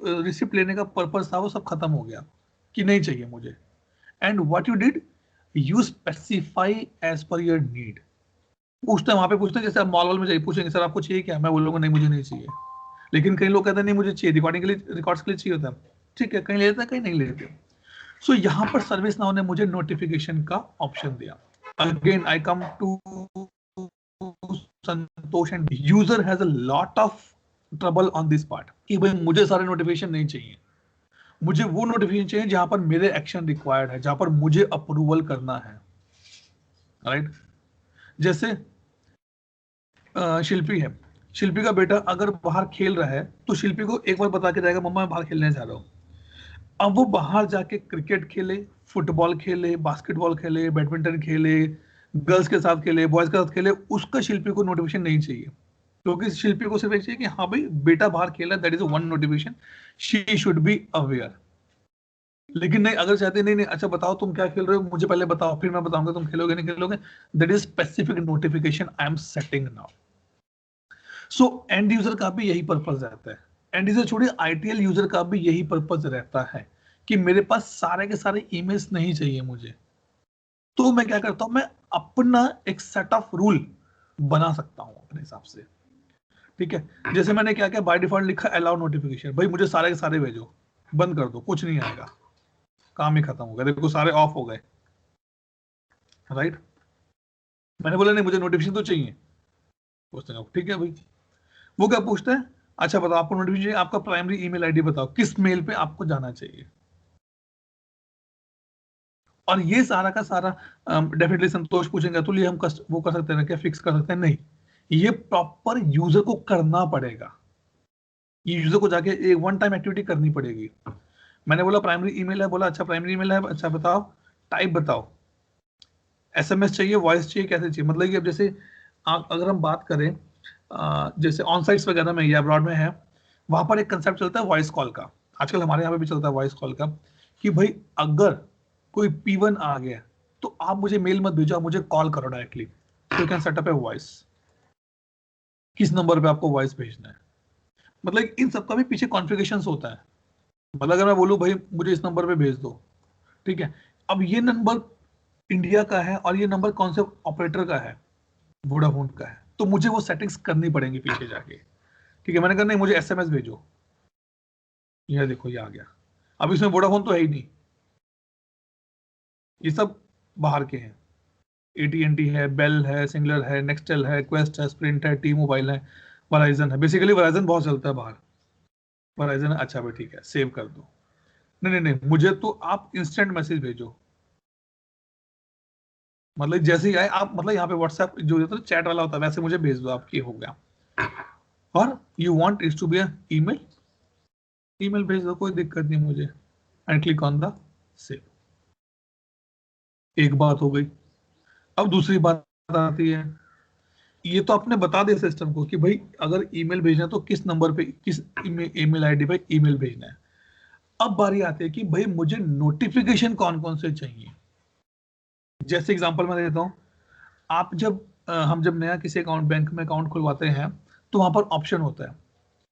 रिसिप्ट लेने का पर्पस था वो सब खत्म हो गया कि नहीं चाहिए मुझे। And what you did, you specify as per your need. पूछते हैं वहां पे, पूछते हैं जैसे आप मॉल में जाइए, पूछेंगे सर आपको चाहिए क्या, मैं बोलूंगा नहीं मुझे नहीं चाहिए। लेकिन कई लोग कहते हैं नहीं मुझे चाहिए, रिकॉर्डिंग के लिए, रिकॉर्ड्स के लिए चाहिए होता है, ठीक है, कहीं लेते हैं कहीं नहीं लेते। सो यहाँ पर ServiceNow ने मुझे नोटिफिकेशन का ऑप्शन दिया। Again I come to Santosh, and user has a lot of trouble on this part कि भाई मुझे सारे नोटिफिकेशन नहीं चाहिए, मुझे वो नोटिफिकेशन चाहिए जहां पर मेरे एक्शन रिक्वायर्ड है, जहां पर मुझे अप्रूवल करना है, राइट? जैसे शिल्पी है, शिल्पी का बेटा अगर बाहर खेल रहा है तो शिल्पी को एक बार बता के जाएगा मम्मा मैं बाहर खेलने जा रहा हूँ। अब वो बाहर जाके क्रिकेट खेले, फुटबॉल खेले, बास्केटबॉल खेले, बैडमिंटन खेले, गर्ल्स के साथ खेले, बॉयज के साथ खेले, उसका शिल्पी को नोटिफिकेशन नहीं चाहिए, क्योंकि शिल्पी को सिर्फ एक चाहिए कि हाँ भाई बेटा बाहर खेला, that is one notification, she should be aware. लेकिन नहीं, अगर चाहते नहीं नहीं अच्छा बताओ तुम क्या खेल रहे हो, मुझे पहले बताओ फिर मैं बताऊंगा तुम खेलोगे नहीं खेलोगे, that is specific notification I am setting now. So and user का भी यही पर्पस रहता है, एंड यूजर छोड़िए आईटीएल यूजर का भी यही पर्पस रहता है कि मेरे पास सारे के सारे ईमेल्स नहीं चाहिए मुझे। तो मैं क्या करता हूं, मैं अपना एक सेट ऑफ रूल बना सकता हूं अपने हिसाब से, ठीक है। जैसे मैंने क्या किया, बाय डिफॉल्ट लिखा अलाउ नोटिफिकेशन, भाई मुझे सारे के सारे भेजो, बंद कर दो, कुछ नहीं आएगा, काम ही खत्म हो गया, देखो सारे ऑफ हो गए, राइट? मैंने बोला नहीं मुझे नोटिफिकेशन तो चाहिए, पूछते हैं ठीक है भाई, वो क्या पूछता है, अच्छा बताओ आपको नोटिफिकेशन चाहिए, आपका प्राइमरी ईमेल आईडी बताओ, किस मेल पे आपको जाना चाहिए। और ये सारा का सारा डेफिनेटली संतोष पूछेंगे तो ये हम वो कर सकते हैं क्या, फिक्स कर सकते हैं? नहीं, ये प्रॉपर यूजर को करना पड़ेगा, ये यूजर को जाके एक वन टाइम एक्टिविटी करनी पड़ेगी। मैंने बोला प्राइमरी ईमेल है, बोला अच्छा प्राइमरी ईमेल है, अच्छा बताओ टाइप बताओ, एसएमएस चाहिए, वॉइस चाहिए, कैसे चाहिए, मतलब कि अब जैसे अगर हम बात करें जैसे ऑन साइट्स वगैरह में या अब्रॉड में है, वहां पर एक कंसेप्ट चलता है वॉइस कॉल का, आजकल हमारे यहाँ पे भी चलता है वॉइस कॉल का, कि भाई अगर कोई P1 आ गया तो आप मुझे मेल मत भेजो, आप मुझे कॉल करो directly, you can set up a voice, किस नंबर पे आपको वॉइस भेजना है, मतलब इन सबका भी पीछे कॉन्फ़िगरेशंस होता है। मतलब अगर मैं बोलूं भाई मुझे इस नंबर पे भेज दो, ठीक है, अब ये नंबर इंडिया का है और ये नंबर कौन से ऑपरेटर का है, वोडाफोन का है, तो मुझे वो सेटिंग्स करनी पड़ेंगी पीछे जाके, ठीक है। मैंने कहा नहीं मुझे एसएमएस भेजो, ये देखो ये आ गया, अब इसमें वोडाफोन तो है ही नहीं, ये सब बाहर के हैं, AT&T है, बेल है, सिंगलर है, नेक्सटेल है, क्वेस्ट है, स्प्रिंट है, टी मोबाइल है, वराइजन है, बेसिकली वराइजन बहुत चलता है बाहर, वराइजन अच्छा भाई ठीक है सेव कर दो, नहीं नहीं नहीं मुझे तो आप इंस्टेंट मैसेज भेजो, मतलब जैसे ही आए आप, मतलब यहाँ पे व्हाट्सएप जो होता है चैट वाला होता है वैसे मुझे भेज दो, आपकी हो गया। और you want it to be email, email भेज दो, कोई दिक्कत नहीं मुझे, and click on the save, एक बात हो गई। अब दूसरी बात आती है, ये तो आपने बता दिया सिस्टम को कि भाई अगर ईमेल भेजना है तो किस नंबर पे, किस ईमेल आईडी पे ईमेल भेजना है। अब बारी आती है कि भाई मुझे नोटिफिकेशन कौन कौन से चाहिए। जैसे एग्जांपल मैं देता हूँ, आप जब हम जब नया किसी अकाउंट बैंक में अकाउंट खुलवाते हैं तो वहां पर ऑप्शन होता है,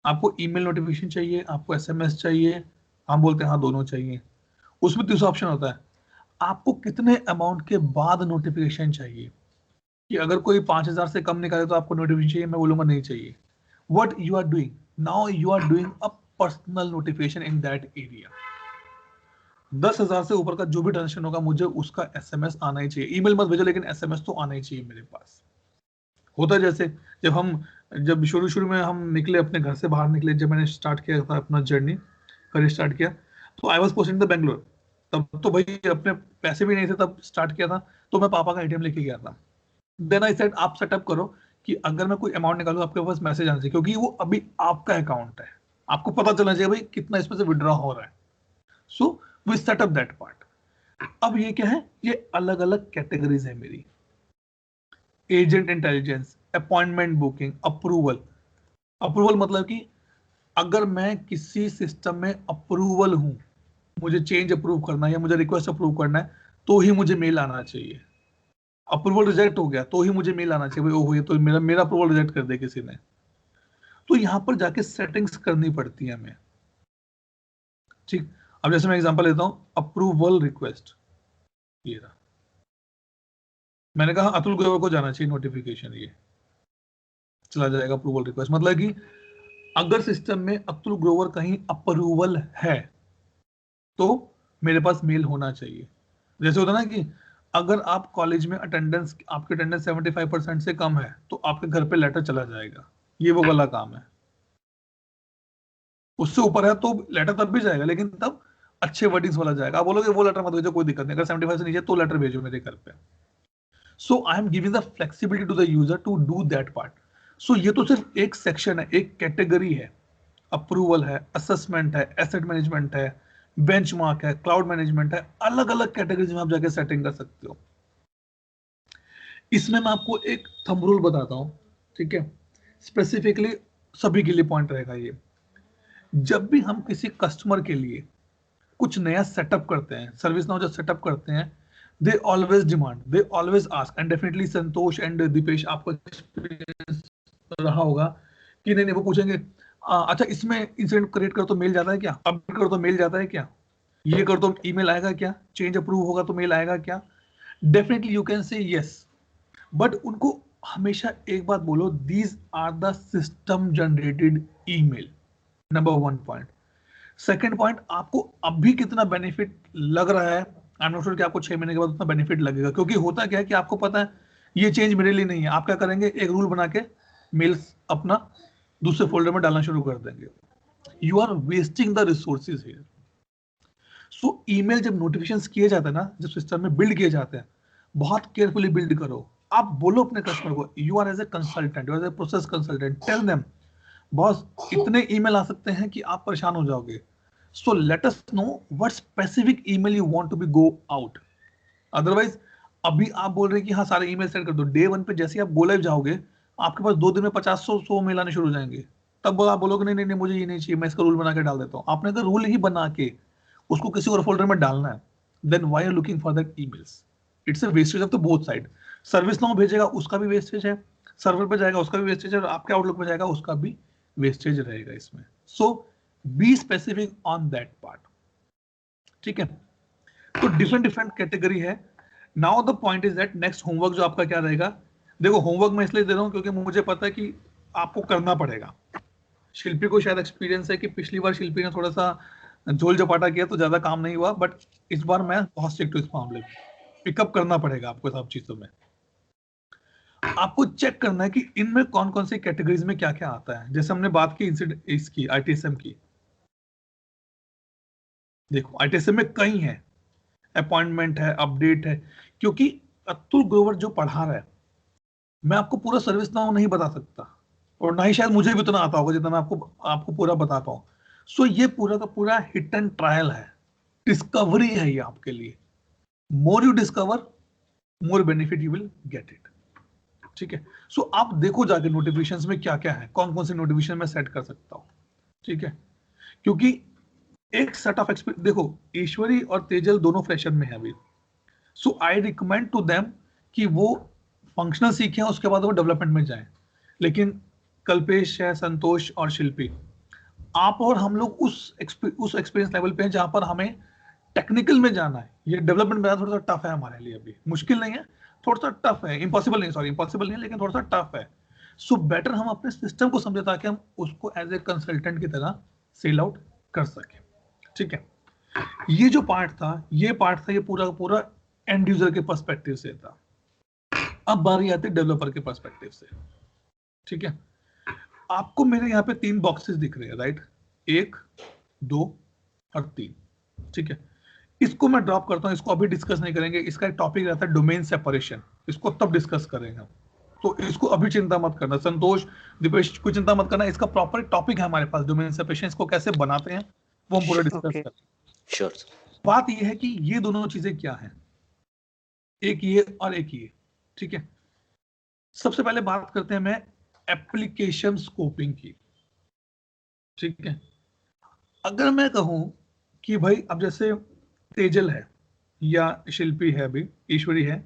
आपको ईमेल नोटिफिकेशन चाहिए, आपको एसएमएस चाहिए। हम बोलते हैं हाँ दोनों चाहिए। उसमें तीसरा ऑप्शन होता है, आपको कितने अमाउंट के बाद नोटिफिकेशन चाहिए, कि अगर कोई 5,000 से कम निकाले तो आपको नोटिफिकेशन चाहिए, मैं बोलूंगा नहीं चाहिए। What you are doing now, you are doing a personal notification in that area. 10,000 से ऊपर का जो भी ट्रांजेक्शन होगा मुझे उसका एसएमएस आना ही चाहिए। ईमेल मत भेजो लेकिन एसएमएस तो आना ही चाहिए मेरे पास। होता है जैसे जब शुरू में हम निकले, अपने घर से बाहर निकले, जब मैंने स्टार्ट किया था अपना जर्नी, करियर स्टार्ट किया, तो I was posting the Bangalore. तब तो भाई अपने पैसे भी नहीं थे, तब स्टार्ट किया था, तो मैं पापा का एटीएम लेके गया था। देन आई सेड आप सेटअप करो कि अगर मैं कोई अमाउंट निकालूं आपके पास मैसेज आना चाहिए, क्योंकि वो अभी आपका अकाउंट है, आपको पता चलना चाहिए भाई कितना इसमें से विड्रॉ हो रहा है। So we setup that part. अब ये क्या है, ये अलग अलग कैटेगरीज है मेरी। Agent intelligence, appointment booking, approval. Approval मतलब कि अगर मैं किसी सिस्टम में अप्रूवल हूं, मुझे चेंज अप्रूव करना है या मुझे रिक्वेस्ट अप्रूव करना है, तो ही मुझे मेल आना चाहिए। अप्रूवल रिजेक्ट हो गया तो ही मुझे मेल आना चाहिए, भाई ओहो ये तो मेरा अप्रूवल रिजेक्ट कर दे किसी ने। तो यहां पर जाके सेटिंग्स करनी पड़ती है हमें। ठीक, अब जैसे मैं एग्जांपल लेता हूं, अप्रूवल रिक्वेस्ट, ये रहा, मैंने कहा अतुल ग्रोवर को जाना चाहिए नोटिफिकेशन, ये चला जाएगा अप्रूवल रिक्वेस्ट। मतलब कि अगर सिस्टम में अतुल ग्रोवर कहीं अप्रूवल है तो मेरे पास मेल होना चाहिए। जैसे होता ना कि अगर आप कॉलेज में अटेंडेंस, आपकी अटेंडेंस 75% से कम है तो आपके घर पे लेटर चला जाएगा, ये वो वाला काम है। उससे ऊपर है तो लेटर तब भी जाएगा, लेकिन तब अच्छे वर्डिंग्स वाला जाएगा। आप बोलोगे वो लेटर मत भेजो, कोई दिक्कत नहीं, अगर 75 से नीचे तो लेटर भेजो मेरे घर पे। So I am giving the flexibility to the user to do that part. So ये तो सिर्फ एक सेक्शन है, एक कैटेगरी है। अप्रूवल है, असेसमेंट है, एसेट मैनेजमेंट है, बेंचमार्क है, क्लाउड मैनेजमेंट है, अलग अलग कैटेगरीज में आप जाके सेटिंग कर सकते हो। इसमें मैं आपको एक थंब रूल बताता हूं, ठीक है, स्पेसिफिकली सभी के लिए पॉइंट रहेगा ये। जब भी हम किसी कस्टमर के लिए कुछ नया सेटअप करते हैं, सर्विस नाउ जब सेटअप करते हैं, they always demand, they always ask, and definitely Santosh and Deepesh आपको एक्सपीरियंस रहा होगा कि नहीं वो पूछेंगे अच्छा इसमें इंसिडेंट क्रिएट कर तो मेल जाता है क्या, अपडेट कर तो मेल जाता है क्या, ये कर तो ईमेल आएगा क्या, चेंज अप्रूव होगा तो मेल आएगा क्या। Definitely you can say yes, but उनको हमेशा एक बात बोलो, these are the system generated email, number 1 point. Second point, आपको अभी कितना बेनिफिट लग रहा है, आई एम नॉट श्योर कि आपको 6 महीने के बाद उतना बेनिफिट लगेगा, क्योंकि होता क्या है कि आपको पता है ये चेंज मेरे लिए नहीं है। आप क्या करेंगे, एक रूल बना के मेल्स अपना दूसरे फोल्डर में डालना शुरू कर देंगे। You are wasting the resources here. So email जब नोटिफिकेशंस किए जाते हैं ना, जब सिस्टम में बिल्ड किए जाते हैं, बहुत केयरफुली बिल्ड करो। आप बोलो अपने कस्टमर को, you are as a consultant, you are as a process consultant, tell them boss इतने ईमेल आ सकते हैं कि आप परेशान हो जाओगे। So let us know what specific email you want to be go out. Otherwise अभी आप बोल रहे हैं कि हाँ सारे ईमेल सेंड कर दो, डे 1 पे जैसे ही आप गो लाइव जाओगे आपके पास 2 दिन में 50-100 मेल आने शुरू हो जाएंगे। तब आप बोलोगे नहीं नहीं नहीं मुझे ये नहीं चाहिए, मैं इसका रूल बना के डाल देता हूँ। आपने अगर रूल ही बना के उसको किसी और फोल्डर में डालना है, then why are looking for that emails? It's a wastage of the both side. Service now भेजेगा उसका भी वेस्टेज है, सर्वर पे जाएगा उसका भी वेस्टेज है, और आपके आउटलुक पे जाएगा उसका भी वेस्टेज रहेगा इसमें। So be specific on that part, ठीक है। तो डिफरेंट कैटेगरी है। Now the point is that next homework जो आपका क्या रहेगा, देखो होमवर्क मैं इसलिए दे रहा हूं क्योंकि मुझे पता है कि आपको करना पड़ेगा। शिल्पी को शायद एक्सपीरियंस है कि पिछली बार शिल्पी ने थोड़ा सा झोल झपाटा किया तो ज्यादा काम नहीं हुआ, बट इस बार मैं बहुत स्ट्रिक्ट हूं इस मामले में। पिकअप करना पड़ेगा आपको सब चीजों में। आपको चेक करना है कि इनमें कौन कौन सी कैटेगरीज में क्या क्या आता है। जैसे हमने बात की इंसिडेंट इसकी ITSM की, देखो ITSM में कई है, अपॉइंटमेंट है, अपडेट है, क्योंकि अतुल ग्रोवर जो पढ़ा रहा है मैं आपको पूरा सर्विस नाउ नहीं बता सकता, और ना ही शायद मुझे भी उतना आता होगा जितना मैं आपको पूरा बताता हूँ। सो ये पूरा का पूरा हिट एंड ट्रायल है, डिस्कवरी है ये आपके लिए। More you discover more benefit you will get it. ठीक है. सो आप देखो जाके नोटिफिकेशंस में क्या क्या है, कौन कौन से नोटिफिकेशन मैं सेट कर सकता हूँ. ठीक है, क्योंकि एक सेट ऑफ एक्सपीरियंस देखो, ईश्वरी और तेजल दोनों फ्रेशर में है अभी. सो आई रिकमेंड टू देम कि वो फंक्शनल सीखें, उसके बाद वो डेवलपमेंट में जाएं. लेकिन कल्पेश है, संतोष और शिल्पी, आप और हम लोग उस एक्सपीरियंस लेवल पे हैं जहां पर हमें टेक्निकल में जाना है. ये डेवलपमेंट में थोड़ा सा टफ है हमारे लिए, अभी मुश्किल नहीं है, थोड़ा सा टफ है. इम्पॉसिबल नहीं, सॉरी इम्पॉसिबल नहीं है, लेकिन थोड़ा सा टफ है. सो बेटर हम अपने सिस्टम को समझे ताकि हम उसको एज ए कंसल्टेंट की तरह सेल आउट कर सके. ठीक है, ये जो पार्ट था ये पूरा का पूरा एंड यूजर के पर्सपेक्टिव से था. अब बारी आती है डेवलपर के पर्सपेक्टिव से. ठीक है, आपको मेरे यहाँ पे 3 बॉक्सेस दिख रहे हैं, राइट? 1, 2 और 3. ठीक है, इसको मैं ड्रॉप करता हूँ, इसको अभी डिस्कस नहीं करेंगे. इसका एक टॉपिक रहता है डोमेन सेपरेशन, इसको तब डिस्कस करेंगे हम. तो इसको अभी चिंता मत करना. संतोष, दीपेश, कोई चिंता मत करना, इसका प्रॉपर टॉपिक है हमारे पास, डोमेन सेपरेशन. इसको कैसे बनाते हैं वो हम पूरा डिस्कस करेंगे. श्योर. बात ये है कि ये दोनों चीजें क्या हैं, एक ये और एक ये. ठीक है, सबसे पहले बात करते हैं मैं एप्लीकेशन स्कोपिंग की. ठीक है, अगर मैं कहूं कि भाई अब जैसे तेजल है या शिल्पी है, अभी ईश्वरी है,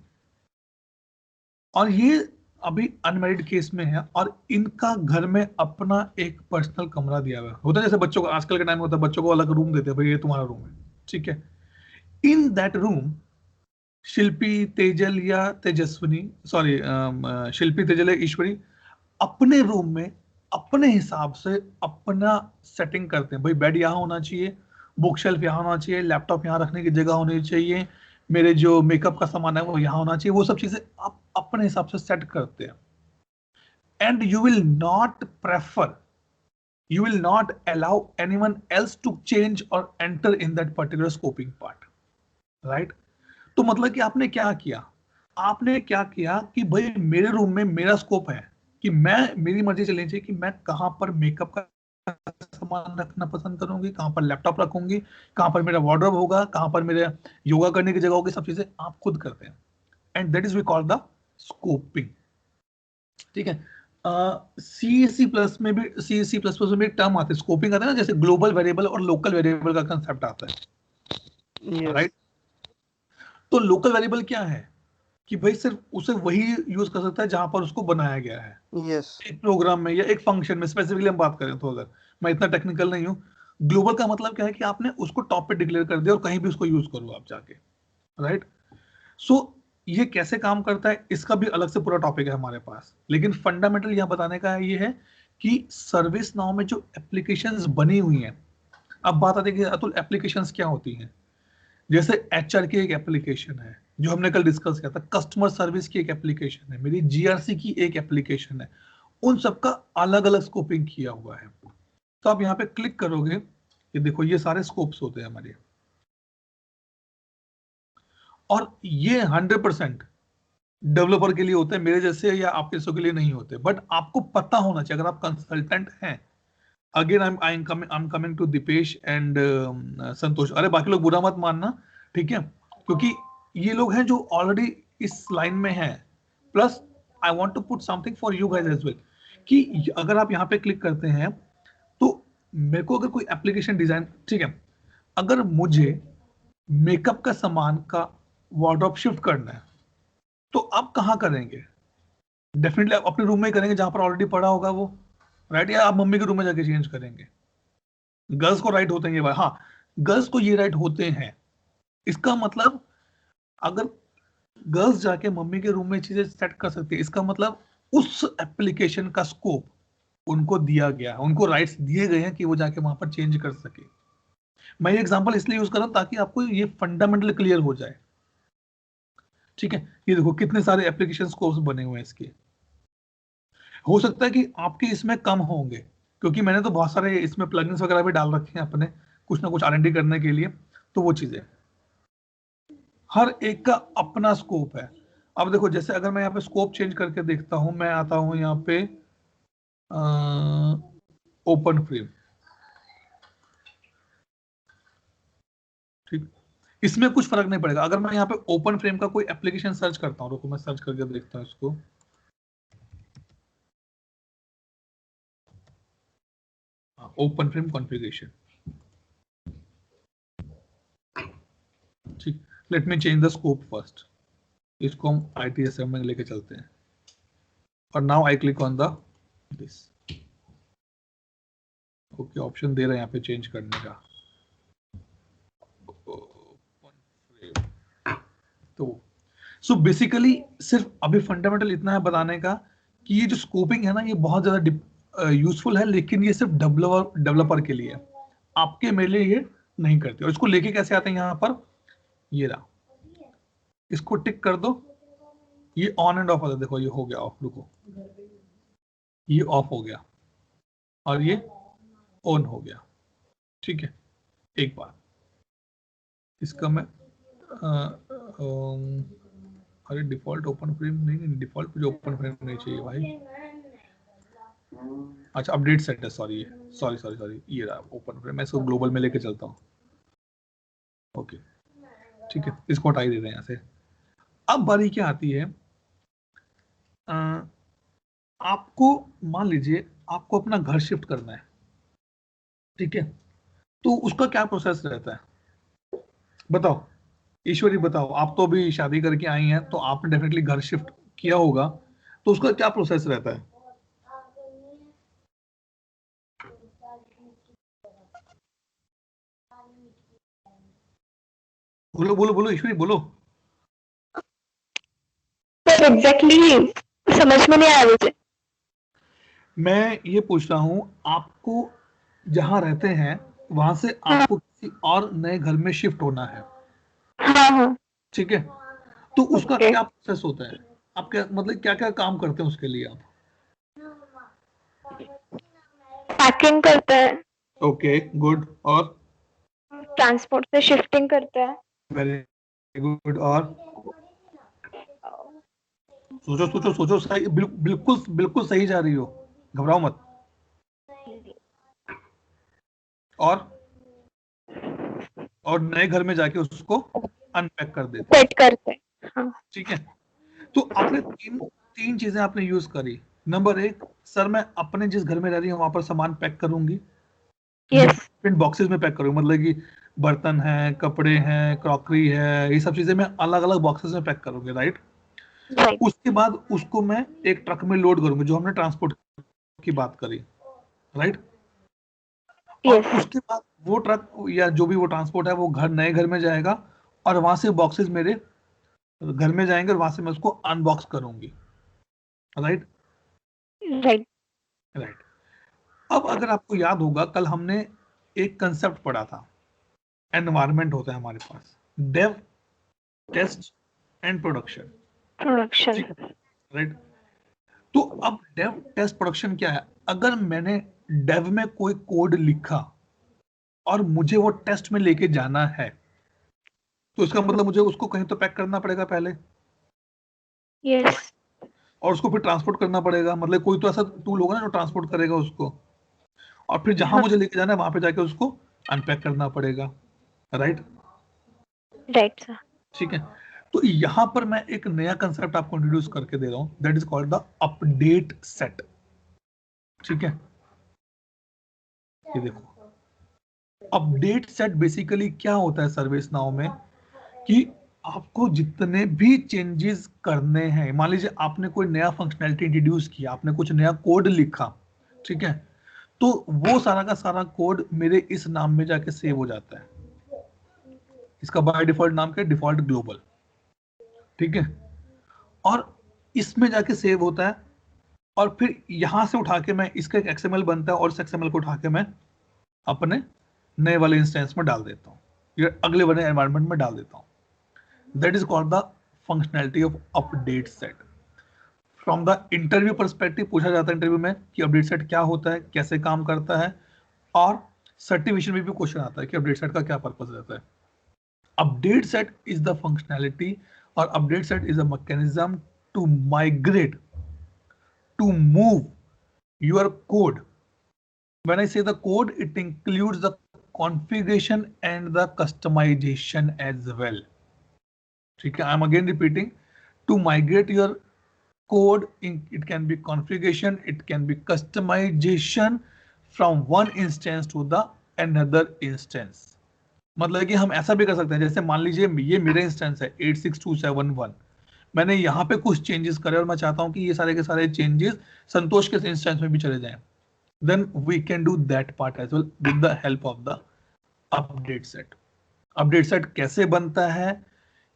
और ये अभी अनमैरिड केस में है, और इनका घर में अपना एक पर्सनल कमरा दिया हुआ है. होता है जैसे बच्चों को आजकल के टाइम में होता है, बच्चों को अलग रूम देते हैं, भाई ये तुम्हारा रूम है. ठीक है, इन दैट रूम शिल्पी, तेजल या तेजस्विनी, सॉरी शिल्पी, तेजल या ईश्वरी अपने रूम में अपने हिसाब से अपना सेटिंग करते हैं. भाई बेड यहाँ होना चाहिए, बुक शेल्फ यहाँ होना चाहिए, लैपटॉप यहाँ रखने की जगह होनी चाहिए, मेरे जो मेकअप का सामान है वो यहाँ होना चाहिए. वो सब चीजें आप अपने हिसाब से सेट करते हैं. And you will not allow anyone else to change और enter in that particular scoping part, right? तो मतलब कि आपने क्या किया कि भाई मेरे रूम में मेरा स्कोप है कि मेरी मर्जी चलनी चाहिए कि मैं कहां पर मेकअप का सामान रखना पसंद करूंगी, कहां पर लैपटॉप रखूंगी, कहां पर मेरा वार्डरोब होगा, कहां पर मेरे योगा करने की जगह होगी. सब चीजें आप खुद करते हैं. And that is we call the scoping. ठीक है, CC प्लस में भी एक टर्म आता है स्कोपिंग आता है ना, जैसे ग्लोबल वेरिएबल और लोकल वेरिएबल का कंसेप्ट आता है, राइट? तो लोकल वेरिएबल क्या है कि भाई सिर्फ उसे वही यूज कर सकता है जहां पर उसको बनाया गया है. एक प्रोग्राम में या एक फंक्शन में स्पेसिफिकली हम बात करें तो, अगर मैं इतना टेक्निकल नहीं हूं, ग्लोबल का मतलब क्या है कि आपने उसको टॉप पे डिक्लेयर कर दिया और कहीं भी उसको यूज करो आप जाके, राइट? सो ये कैसे काम करता है इसका भी अलग से पूरा टॉपिक है हमारे पास. लेकिन फंडामेंटल यहाँ बताने का ये है कि सर्विस नाउ में जो एप्लीकेशंस बनी हुई हैं, अब बात आती है कि अतुल एप्लीकेशंस क्या होती हैं. जैसे HR की एक एप्लीकेशन है जो हमने कल डिस्कस किया था, कस्टमर सर्विस की एक एप्लीकेशन है, मेरी GRC की एक एप्लीकेशन है. उन सबका अलग अलग स्कोपिंग किया हुआ है. तो आप यहाँ पे क्लिक करोगे, ये देखो ये सारे स्कोप्स होते हैं हमारे, और ये 100% डेवलपर के लिए होते हैं, मेरे जैसे या आपके जैसों के लिए नहीं होते. बट आपको पता होना चाहिए अगर आप कंसल्टेंट हैं. Again I am coming to Deepesh and Santosh. अरे बाकी लोग बुरा मत मानना, ठीक है, क्योंकि ये लोग हैं जो ऑलरेडी इस लाइन में हैं. Plus I want to put something for you guys as well, कि अगर आप यहाँ पे क्लिक करते हैं तो मेरे को अगर कोई एप्लीकेशन डिजाइन, ठीक है, अगर मुझे मेकअप का सामान का वार्डरोब शिफ्ट करना है तो आप कहाँ करेंगे? डेफिनेटली आप अपने रूम में ही करेंगे जहां पर ऑलरेडी पड़ा होगा वो, राइट? या आप मम्मी के रूम में जाके चेंज करेंगे? गर्ल्स को राइट होते हैं ये बात, हाँ गर्ल्स को ये राइट होते हैं. इसका मतलब अगर गर्ल्स जाके मम्मी के रूम में चीजें सेट कर सकती है, इसका मतलब उस एप्लीकेशन का स्कोप उनको दिया गया है, उनको राइट्स दिए गए हैं कि वो जाके वहां पर चेंज कर सके. मैं ये एग्जांपल इसलिए यूज कर रहा हूं ताकि आपको ये फंडामेंटल क्लियर हो जाए. ठीक है, ये देखो कितने सारे एप्लीकेशन स्कोप्स बने हुए हैं इसके. हो सकता है कि आपके इसमें कम होंगे, क्योंकि मैंने तो बहुत सारे इसमें प्लगइन्स वगैरह भी डाल रखे हैं अपने, कुछ ना कुछ R&D करने के लिए. तो वो चीजें हर एक का अपना स्कोप है. अब देखो जैसे अगर मैं यहाँ पे स्कोप चेंज करके देखता हूं, मैं आता हूं यहाँ पे ओपन फ्रेम. ठीक, इसमें कुछ फर्क नहीं पड़ेगा। अगर मैं यहाँ पे ओपन फ्रेम का कोई एप्लीकेशन सर्च करता हूँ, रुको मैं सर्च करके देखता हूँ इसको। ओपन फ्रेम कॉन्फ़िगरेशन, ठीक। Let me change the scope first. इसको हम ITSM में लेके चलते हैं और now I click on the this. Okay, option दे रहे हैं यहाँ पे चेंज करने का। तो सो बेसिकली सिर्फ अभी फंडामेंटल इतना है बताने का कि ये जो स्कोपिंग है ना, ये बहुत ज्यादा यूजफुल है, लेकिन ये सिर्फ डेवलपर के लिए, आपके मेरे लिए ये नहीं करते। और इसको लेके कैसे आते हैं यहाँ पर, ये रहा, इसको टिक कर दो, ये ऑन एंड ऑफ होता है। देखो ये हो गया ऑफ, रुको ये ऑफ हो गया और ये ऑन हो गया, ठीक है। एक बार इसका मैं अरे डिफॉल्ट ओपन फ्रेम नहीं, डिफॉल्ट मुझे ओपन फ्रेम नहीं चाहिए भाई। अच्छा अपडेट सेट है, सॉरी सॉरी, ये रहा ओपन फ्रेम। मैं इसको ग्लोबल में लेके चलता हूँ। ओके ठीक है, इसको हटा ही दे रहे हैं यहाँ से। अब बारी क्या आती है, आपको मान लीजिए आपको अपना घर शिफ्ट करना है, ठीक है, तो उसका क्या प्रोसेस रहता है बताओ ईश्वरी, बताओ। आप तो अभी शादी करके आई हैं, तो आपने डेफिनेटली घर शिफ्ट किया होगा, तो उसका क्या प्रोसेस रहता है? बोलो बोलो बोलो ईश्वरी बोलो। सर एग्जैक्टली समझ में नहीं आया मुझे। मैं ये पूछ रहा हूँ, आपको जहाँ रहते हैं वहां से आपको किसी और नए घर में शिफ्ट होना है, हाँ, ठीक है, तो उसका क्या प्रोसेस होता है? आप क्या मतलब क्या क्या काम करते हैं उसके लिए? आप पैकिंग करते हैं। ओके गुड, और ट्रांसपोर्ट से शिफ्टिंग करते हैं। वेरी गुड, और सोचो सोचो सोचो, सही, बिल्कुल बिल्कुल सही जा रही हो, घबराओ मत। और नए घर में जाके उसको अनपैक कर देते, सेट करते हैं। हाँ। ठीक है। तो आपने तीन चीजें आपने यूज करी। नंबर 1, सर मैं अपने जिस घर में रह रही हूँ वहां पर सामान पैक करूंगी, डिफरेंट बॉक्सेस में पैक करूंगी, मतलब कि बर्तन है, कपड़े हैं, क्रॉकरी है, ये सब चीजें मैं अलग अलग बॉक्सेस में पैक करूंगी, राइट। उसके बाद उसको मैं एक ट्रक में लोड करूंगी, जो हमने ट्रांसपोर्ट की बात करी, राइट। और उसके बाद वो ट्रक या जो भी वो ट्रांसपोर्ट है वो नए घर में जाएगा, और वहां से बॉक्सेस मेरे घर में जाएंगे, और वहां से मैं उसको अनबॉक्स करूंगी, राइट। अब अगर आपको याद होगा, कल हमने एक कंसेप्ट पढ़ा था, एनवायरनमेंट होता है हमारे पास, dev, test and production, right. तो अब डेव, टेस्ट, प्रोडक्शन क्या है? अगर मैंने डेव में कोई कोड लिखा और मुझे वो टेस्ट में लेके जाना है, तो इसका मतलब मुझे उसको कहीं तो पैक करना पड़ेगा पहले, और उसको फिर ट्रांसपोर्ट करना पड़ेगा, मतलब कोई तो ऐसा टूल होगा ना जो ट्रांसपोर्ट करेगा उसको, और फिर जहां मुझे लेके जाना है वहां पे जाके उसको अनपैक करना पड़ेगा, राइट सर, ठीक है। तो यहां पर मैं एक नया कंसेप्ट आपको इंट्रोड्यूस करके दे रहा हूं, that is called the update set, ठीक है। ये देखो, अपडेट सेट बेसिकली क्या होता है सर्विस नाउ में, कि आपको जितने भी चेंजेस करने हैं, मान लीजिए आपने कोई नया फंक्शनैलिटी इंट्रोड्यूस किया, आपने कुछ नया कोड लिखा, ठीक है, तो वो सारा का सारा कोड मेरे इस नाम में जाके सेव हो जाता है। इसका बाय डिफॉल्ट नाम क्या है? डिफॉल्ट ग्लोबल, ठीक है। और इसमें जाके सेव होता है, और फिर यहां से उठा के मैं, इसका एक XML बनता है, और इस XML को उठा के मैं अपने नए वाले इंस्टेंस में डाल देता हूँ, या अगले वाले एनवायरनमेंट में डाल देता हूँ। That is called the functionality of update set. From the interview perspective पूछा जाता है इंटरव्यू में कि अपडेट सेट क्या होता है, कैसे काम करता है, और सर्टिफिकेशन में भी क्वेश्चन आता है कि अपडेट सेट का क्या पर्पस रहता है। Update set is the functionality, और update set is a mechanism to migrate, to move your code. When I say the code, it includes the configuration and the customization as well. ठीक है, I'm again repeating, to migrate your code, it can be configuration, it can be customization from one instance to the another instance. मतलब कि हम ऐसा भी कर सकते हैं, जैसे मान लीजिए ये मेरा इंस्टेंस है 86271, मैंने यहाँ पे कुछ चेंजेस करे और मैं चाहता हूँ कि ये सारे के सारे चेंजेस संतोष के इंस्टेंस में भी चले जाएं, then we can do that part as well with the help of the update set. Update set कैसे बनता है,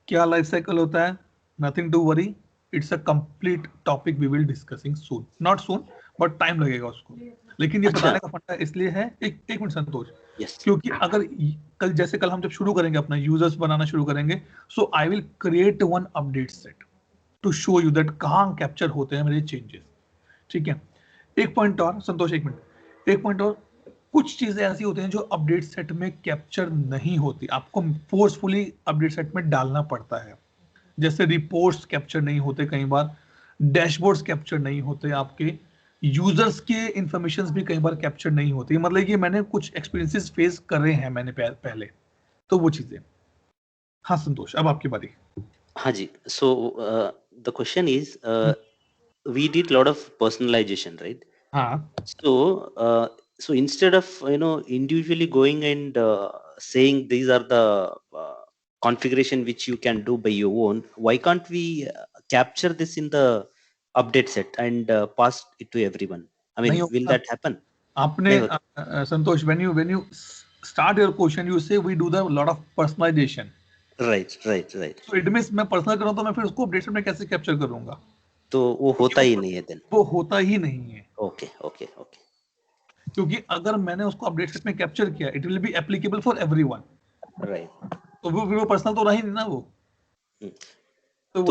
क्या लाइफ साइकिल होता है, nothing to worry, it's a complete topic we will discussing soon, not soon but time लगेगा उसको, लेकिन ये बताने का फंडा इसलिए है, एक मिनट संतोष, क्योंकि अगर कल जैसे कल हम जब शुरू करेंगे अपना यूजर्स बनाना शुरू करेंगे, so I will create one update set to show you that कहाँ कैप्चर होते हैं मेरे चेंजेस. ठीक है, एक पॉइंट और संतोष, एक मिनट, एक पॉइंट और, कुछ चीजें ऐसी होती हैं जो अपडेट सेट में कैप्चर नहीं होती, आपको फोर्सफुली अपडेट सेट में डालना पड़ता है. जैसे रिपोर्ट्स कैप्चर नहीं होते, कई बार डैशबोर्ड्स कैप्चर नहीं होते, आपके यूजर्स के इंफॉर्मेशंस भी कई बार कैप्चर नहीं होती. मतलब कि मैंने कुछ एक्सपीरियंसेस फेस करे हैं मैंने पहले, तो वो चीजें. हाँ संतोष, अब आपकी बारी. हाँ जी, so the question is we did lot of personalization, right? हाँ. So instead of individually going and saying these are the configuration which you can do by your own, why can't we capture this in the update set and pass it to everyone? I mean, will that happen? आपने संतोष, when you start your question, you say we do the lot of personalization. Right. So it means मैं personal करूँ तो मैं फिर उसको update set में कैसे capture करूंगा? तो वो होता ही नहीं है then. वो होता ही नहीं है. Okay. क्योंकि अगर मैंने उसको अपडेट सेट में कैप्चर किया, it will be applicable for everyone. Right. तो वो पर्सनल तो रहा ही नहीं ना वो. तो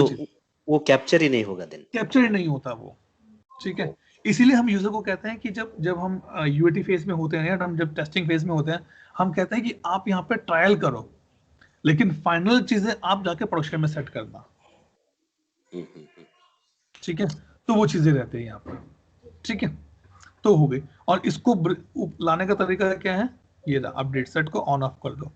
वो कैप्चर ही नहीं होगा देन. कैप्चर ही नहीं होता वो. ठीक है, इसीलिए हम यूजर को कहते हैं कि जब हम यूएटी फेज में होते हैं या हम जब टेस्टिंग फेज में होते हैं, हम कहते हैं कि आप यहाँ पे ट्रायल करो, लेकिन फाइनल चीजें आप जाके प्रोडक्शन में सेट करना. ठीक है, तो वो चीजें रहते हैं यहाँ पर. ठीक है, तो हो गई. और इसको लाने का तरीका क्या है, ये रहा, अपडेट सेट को ऑन ऑफ कर दो.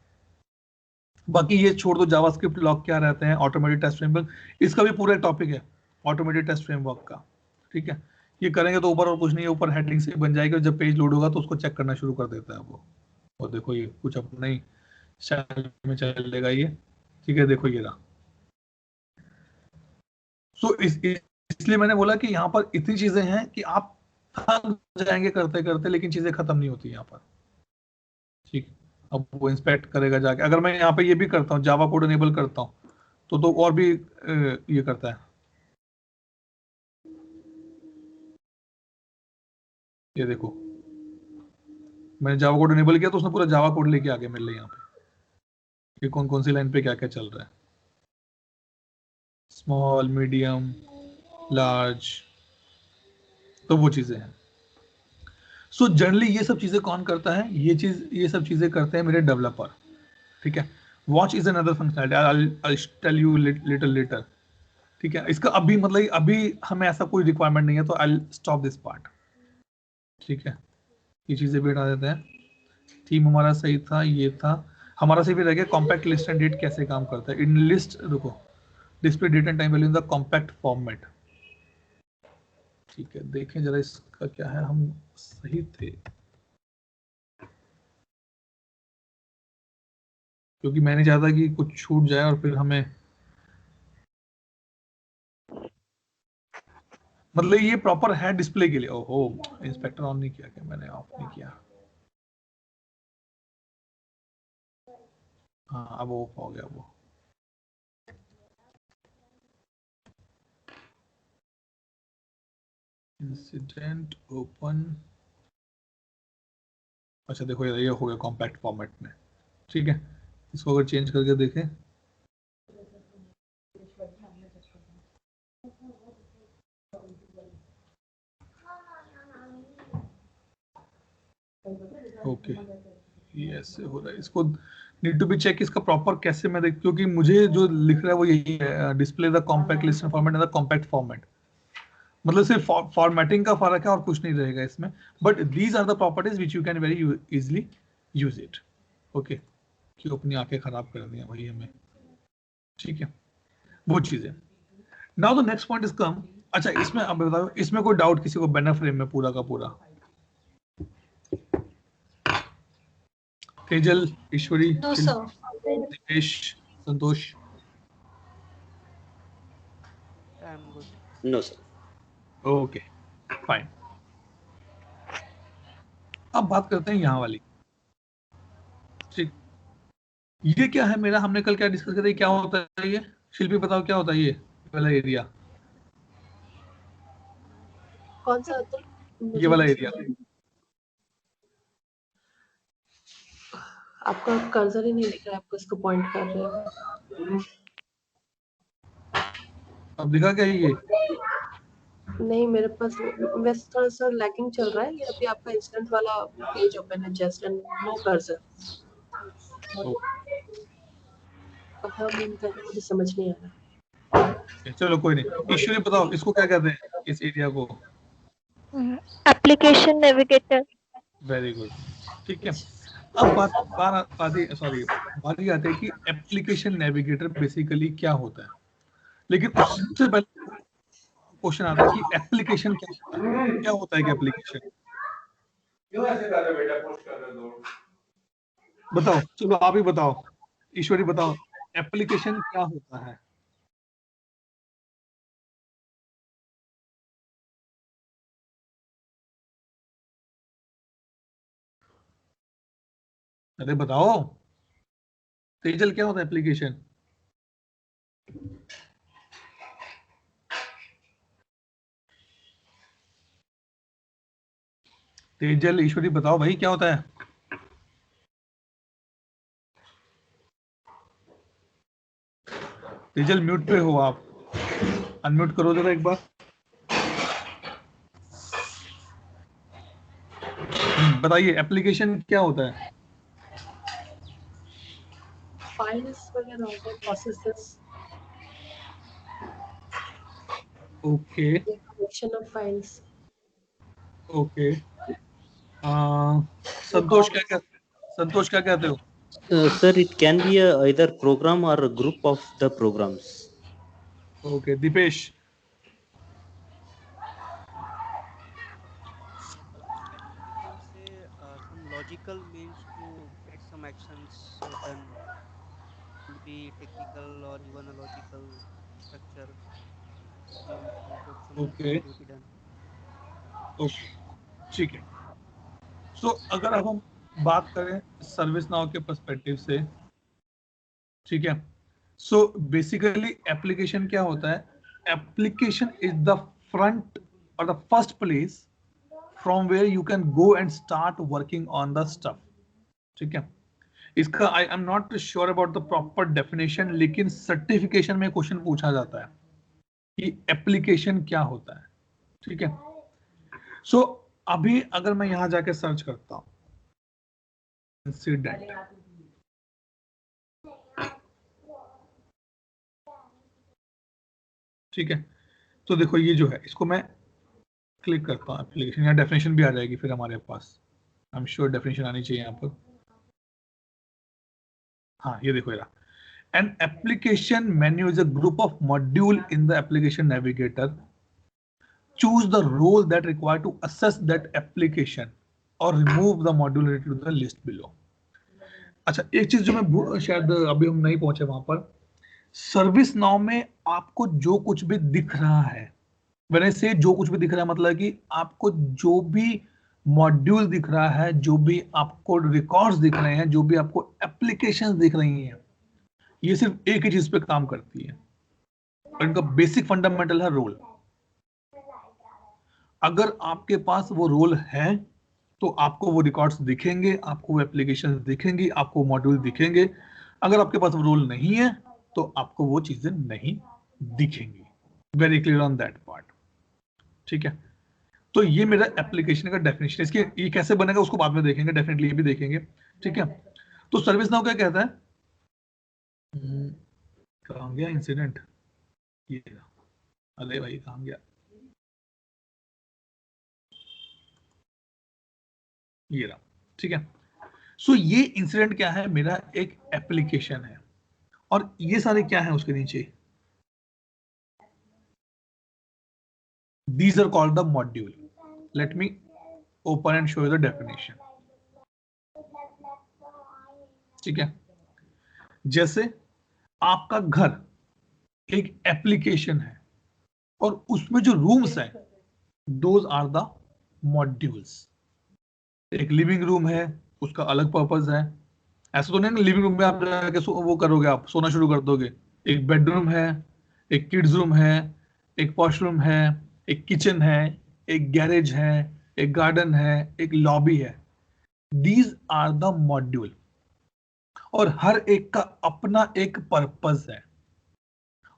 बाकी ये छोड़ दो, जावास्क्रिप्ट लॉग क्या रहते हैं, ऑटोमेटेड टेस्ट फ्रेमवर्क, इसका भी पूरा एक टॉपिक है ऑटोमेटेड टेस्ट फ्रेमवर्क का. ठीक है, ये करेंगे तो ऊपर और कुछ नहीं है, ऊपर हेडिंग से बन जाएगी, और जब पेज लोड होगा तो उसको चेक करना शुरू कर देता है वो. और देखो ये कुछ अपना ही स्टाइल में चलेगा ये. ठीक है, देखो ये रहा. सो इसलिए मैंने बोला कि यहाँ पर इतनी चीजें हैं कि आप थक जाएंगे करते करते, लेकिन चीजें खत्म नहीं होती यहाँ पर. ठीक, अब वो इंस्पेक्ट करेगा जाके. अगर मैं यहाँ पे ये भी करता हूँ, जावा कोड इनेबल करता हूँ, तो और भी ये करता है. ये देखो, मैंने जावा कोड इनेबल किया तो उसने पूरा जावा कोड लेके आ गया मेरे लिए यहाँ पे. ये कौन सी लाइन पे क्या क्या चल रहा है, स्मॉल, मीडियम, लार्ज, तो वो चीजें हैं. सो जनरली ये सब चीजें कौन करता है, ये सब चीजें करते हैं मेरे डेवलपर. ठीक है, watch is another functionality, I tell you little later. ठीक है, इसका अभी मतलब अभी हमें ऐसा कोई रिक्वायरमेंट नहीं है, तो आई स्टॉप दिस पार्ट. ठीक है, ये चीजें भी हटा देते हैं. थीम हमारा सही था, ये था हमारा सही भी रह गया. कॉम्पैक्ट लिस्ट एंड डेट कैसे काम करता है इन लिस्ट, रुको, display date and time value in the compact format. ठीक है, देखें जरा इसका क्या है, हम सही थे क्योंकि मैं नहीं चाहता कि कुछ छूट जाए और फिर हमें, मतलब ये प्रॉपर है डिस्प्ले के लिए. ओहो, इंस्पेक्टर ऑन नहीं किया क्या मैंने, ऑफ नहीं किया. हाँ, अब ऑफ हो गया वो. इंसिडेंट ओपन, अच्छा देखो ये हो गया कॉम्पैक्ट फॉर्मेट में. ठीक है, इसको अगर चेंज करके देखें, ओके, ये ऐसे हो रहा है. इसको नीड टू बी चेक, इसका प्रॉपर कैसे मैं देख, क्योंकि मुझे जो लिख रहा है वो यही है, display the compact list format in the compact format. मतलब सिर्फ फॉर्मेटिंग का फर्क है और कुछ नहीं रहेगा इसमें. But these are the properties which you can very easily use it. Okay, क्यों अपनी आंखें खराब कर दी हैं वही हमें, ठीक है, वो चीजें। Now the next point is come. अच्छा, इसमें अब बताओ, इसमें कोई डाउट किसी को बैनर फ्रेम में पूरा का पूरा? तेजल, ईश्वरी, No, Shilpi, sir. Dipesh, Santosh? I'm good. No, sir. Okay, fine. अब बात करते हैं यहाँ वाली, ठीक। ये क्या है मेरा, हमने कल क्या डिस्कस किया था, क्या होता है ये? शिल्पी बताओ क्या होता है ये वाला एरिया? कौन सा अतुल? ये वाला एरिया आपका कर्सर ही नहीं दिख रहा है, आपको इसको पॉइंट कर रहे हो। अब दिखा क्या ये? नहीं, मेरे पास वैसे थोड़ा सा लैगिंग चल रहा है। ये अभी आपका इंस्टेंट वाला पेज ओपन है जस्ट, एंड नो कर्सर। कहाँ मीन कर रहे हैं मुझे समझ नहीं आ रहा। चलो कोई नहीं, ईश्वरी बताओ इसको क्या कहते हैं, इस एरिया को? Application navigator. वेरी गुड, ठीक है। अब बात ये आती है कि एप्लीकेशन नेविगेटर बेसिकली क्या होता है, लेकिन उससे पहले क्वेश्चन आता है कि एप्लीकेशन क्या होता है? क्या होता है कि एप्लीकेशन? क्यों ऐसे कर रहे हो बेटा, पुश कर रहे हो? बताओ, चलो आप ही बताओ, ईश्वरी बताओ, एप्लीकेशन क्या होता है? अरे बताओ, तेजल क्या होता है एप्लीकेशन? तेजल, ईश्वरी बताओ भाई क्या होता है? तेजल म्यूट पे हो आप, अनम्यूट करो जरा एक बार। बताइए एप्लीकेशन क्या होता है? फाइल्स वगैरह होते हैं, processes, okay collection of files, okay. Santosh Santosh क्या कहते हो? Sir, it can be either program or a group of the programs. Okay, Deepesh? Application say some logical means to get some actions done. Could be technical or even a logical structure means to get some okay activity done. Okay, ठीक है। सो अगर अब हम बात करें service now के perspective से, ठीक है, सो बेसिकली एप्लीकेशन क्या होता है? एप्लीकेशन इज द फ्रंट और the first place from where you can go and start working on the stuff, ठीक है। इसका I am not sure about the proper definition, लेकिन सर्टिफिकेशन में क्वेश्चन पूछा जाता है कि एप्लीकेशन क्या होता है, ठीक है। सो अभी अगर मैं यहां जाके सर्च करता हूं इंसिडेंट, ठीक है, तो देखो ये जो है, इसको मैं क्लिक करता हूं एप्लीकेशन, यहाँ डेफिनेशन भी आ जाएगी फिर हमारे पास, आई एम श्योर डेफिनेशन आनी चाहिए यहाँ पर। हाँ ये देखो यार, an application menu is a group of module in the application navigator. Choose the role that required to access that application or remove the module related to the list below. अच्छा, एक चीज जो मैं शायद अभी हम नहीं पहुंचे वहां पर, सर्विस नाउ में आपको जो कुछ भी दिख रहा है, मैंने से जो कुछ भी दिख रहा है मतलब कि आपको जो भी मॉड्यूल दिख रहा है, जो भी आपको रिकॉर्ड्स दिख रहे हैं, जो भी आपको एप्लीकेशंस दिख रही हैं, ये सिर्फ एक ही चीज पे काम करती है और इनका बेसिक फंडामेंटल है रोल। अगर आपके पास वो रोल है तो आपको वो रिकॉर्ड्स दिखेंगे, आपको वो एप्लीकेशन दिखेंगी, आपको मॉड्यूल दिखेंगे। अगर आपके पास वो रोल नहीं है तो आपको वो चीजें नहीं दिखेंगी। Very clear on that part, ठीक है। तो ये मेरा एप्लीकेशन का डेफिनेशन, इसके ये कैसे बनेगा उसको बाद में देखेंगे, डेफिनेटली ये भी देखेंगे, ठीक है। तो सर्विस नाउ क्या कहता है, कहाँ गया इंसिडेंट, ये अरे भाई कहाँ गया, ये रहा, ठीक है। सो ये इंसिडेंट क्या है, मेरा एक एप्लीकेशन है, और ये सारे क्या है उसके नीचे, these are called the module. Let me open and show you the definition. ठीक है, जैसे आपका घर एक एप्लीकेशन है और उसमें जो रूम्स है दोज आर द मॉड्यूल्स। एक लिविंग रूम है, उसका अलग पर्पस है, ऐसा तो नहीं लिविंग रूम में आप जाके वो करोगे, आप सोना शुरू कर दोगे। एक बेडरूम है, एक किड्स रूम है, एक वॉशरूम है, एक किचन है, एक गैरेज है, एक गार्डन है, एक लॉबी है। दीज आर द मॉड्यूल, और हर एक का अपना एक पर्पस है,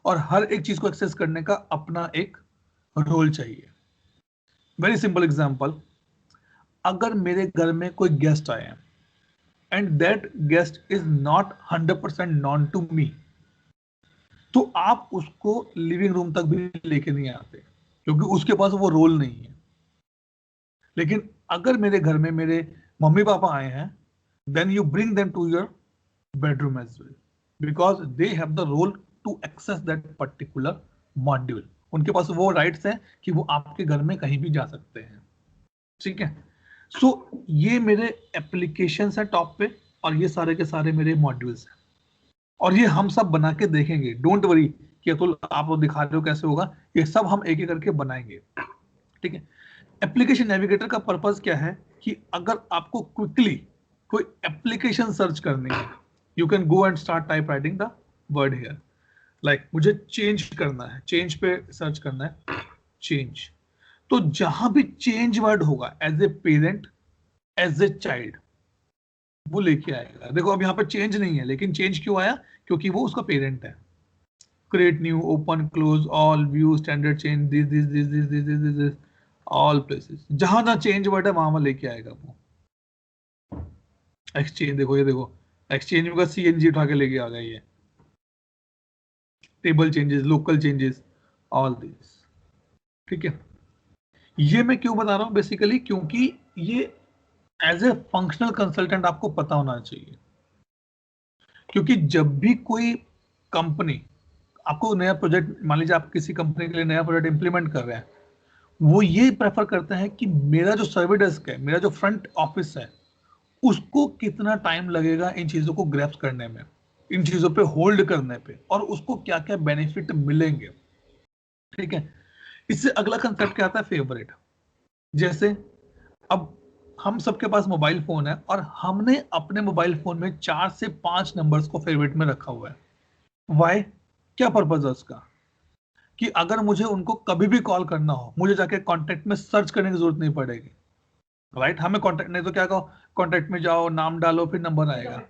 और हर एक चीज को एक्सेस करने का अपना एक रोल चाहिए। वेरी सिंपल एग्जांपल, अगर मेरे घर में कोई गेस्ट आए हैं and that guest is not 100% known to me, तो आप उसको लिविंग रूम तक भी लेके नहीं आते क्योंकि उसके पास वो रोल नहीं है। लेकिन अगर मेरे घर में मेरे मम्मी पापा आए हैं, then you bring them to your bedroom as well, because they have the role to access that particular module. उनके पास वो राइट्स हैं कि वो आपके घर में कहीं भी जा सकते हैं। ठीक है, सो ये मेरे एप्लीकेशंस हैं टॉप पे, और ये सारे के सारे मेरे मॉड्यूल्स हैं, और ये हम सब बना के देखेंगे। डोंट वरी कि अतुल आप वो दिखा रहे हो कैसे होगा, ये सब हम एक एक करके बनाएंगे। ठीक है, एप्लीकेशन नेविगेटर का पर्पस क्या है कि अगर आपको क्विकली कोई एप्लीकेशन सर्च करनी है, you can go and start type writing the word here, like मुझे चेंज करना है, चेंज पे सर्च करना है, चेंज। तो जहां भी चेंज वर्ड होगा, as a parent, as a child, वो लेके आएगा। देखो अब यहाँ पर चेंज नहीं है, लेकिन चेंज क्यों आया, क्योंकि वो उसका पेरेंट है। Create new, open, close, all, view, standard change, this all places, जहां ना चेंज वर्ड है वहां लेके आएगा वो। एक्सचेंज देखो, ये देखो एक्सचेंज में CNG उठा के लेके आ गया ये। Table changes, local changes, all this. ठीक है, ये मैं क्यों बता रहा हूं, बेसिकली क्योंकि ये एज ए फंक्शनल कंसल्टेंट आपको पता होना चाहिए। क्योंकि जब भी कोई कंपनी आपको नया प्रोजेक्ट, मान लीजिए आप किसी कंपनी के लिए नया प्रोजेक्ट इंप्लीमेंट कर रहे हैं, वो ये प्रेफर करते हैं कि मेरा जो सर्विस डेस्क है, मेरा जो फ्रंट ऑफिस है, उसको कितना टाइम लगेगा इन चीजों को ग्रैस्प करने में, इन चीजों पे होल्ड करने पे, और उसको क्या क्या बेनिफिट मिलेंगे। ठीक है, इससे अगला कंसेप्ट क्या आता है, फेवरेट। जैसे अब हम सबके पास मोबाइल फोन है, और हमने अपने मोबाइल फोन में 4 से 5 नंबर्स को फेवरेट में रखा हुआ है। वाई, क्या पर्पज है उसका, कि अगर मुझे उनको कभी भी कॉल करना हो, मुझे जाके कॉन्टेक्ट में सर्च करने की जरूरत नहीं पड़ेगी। राइट, हमें कॉन्टेक्ट नहीं तो क्या कहो, कॉन्टेक्ट में जाओ, नाम डालो, फिर नंबर आएगा।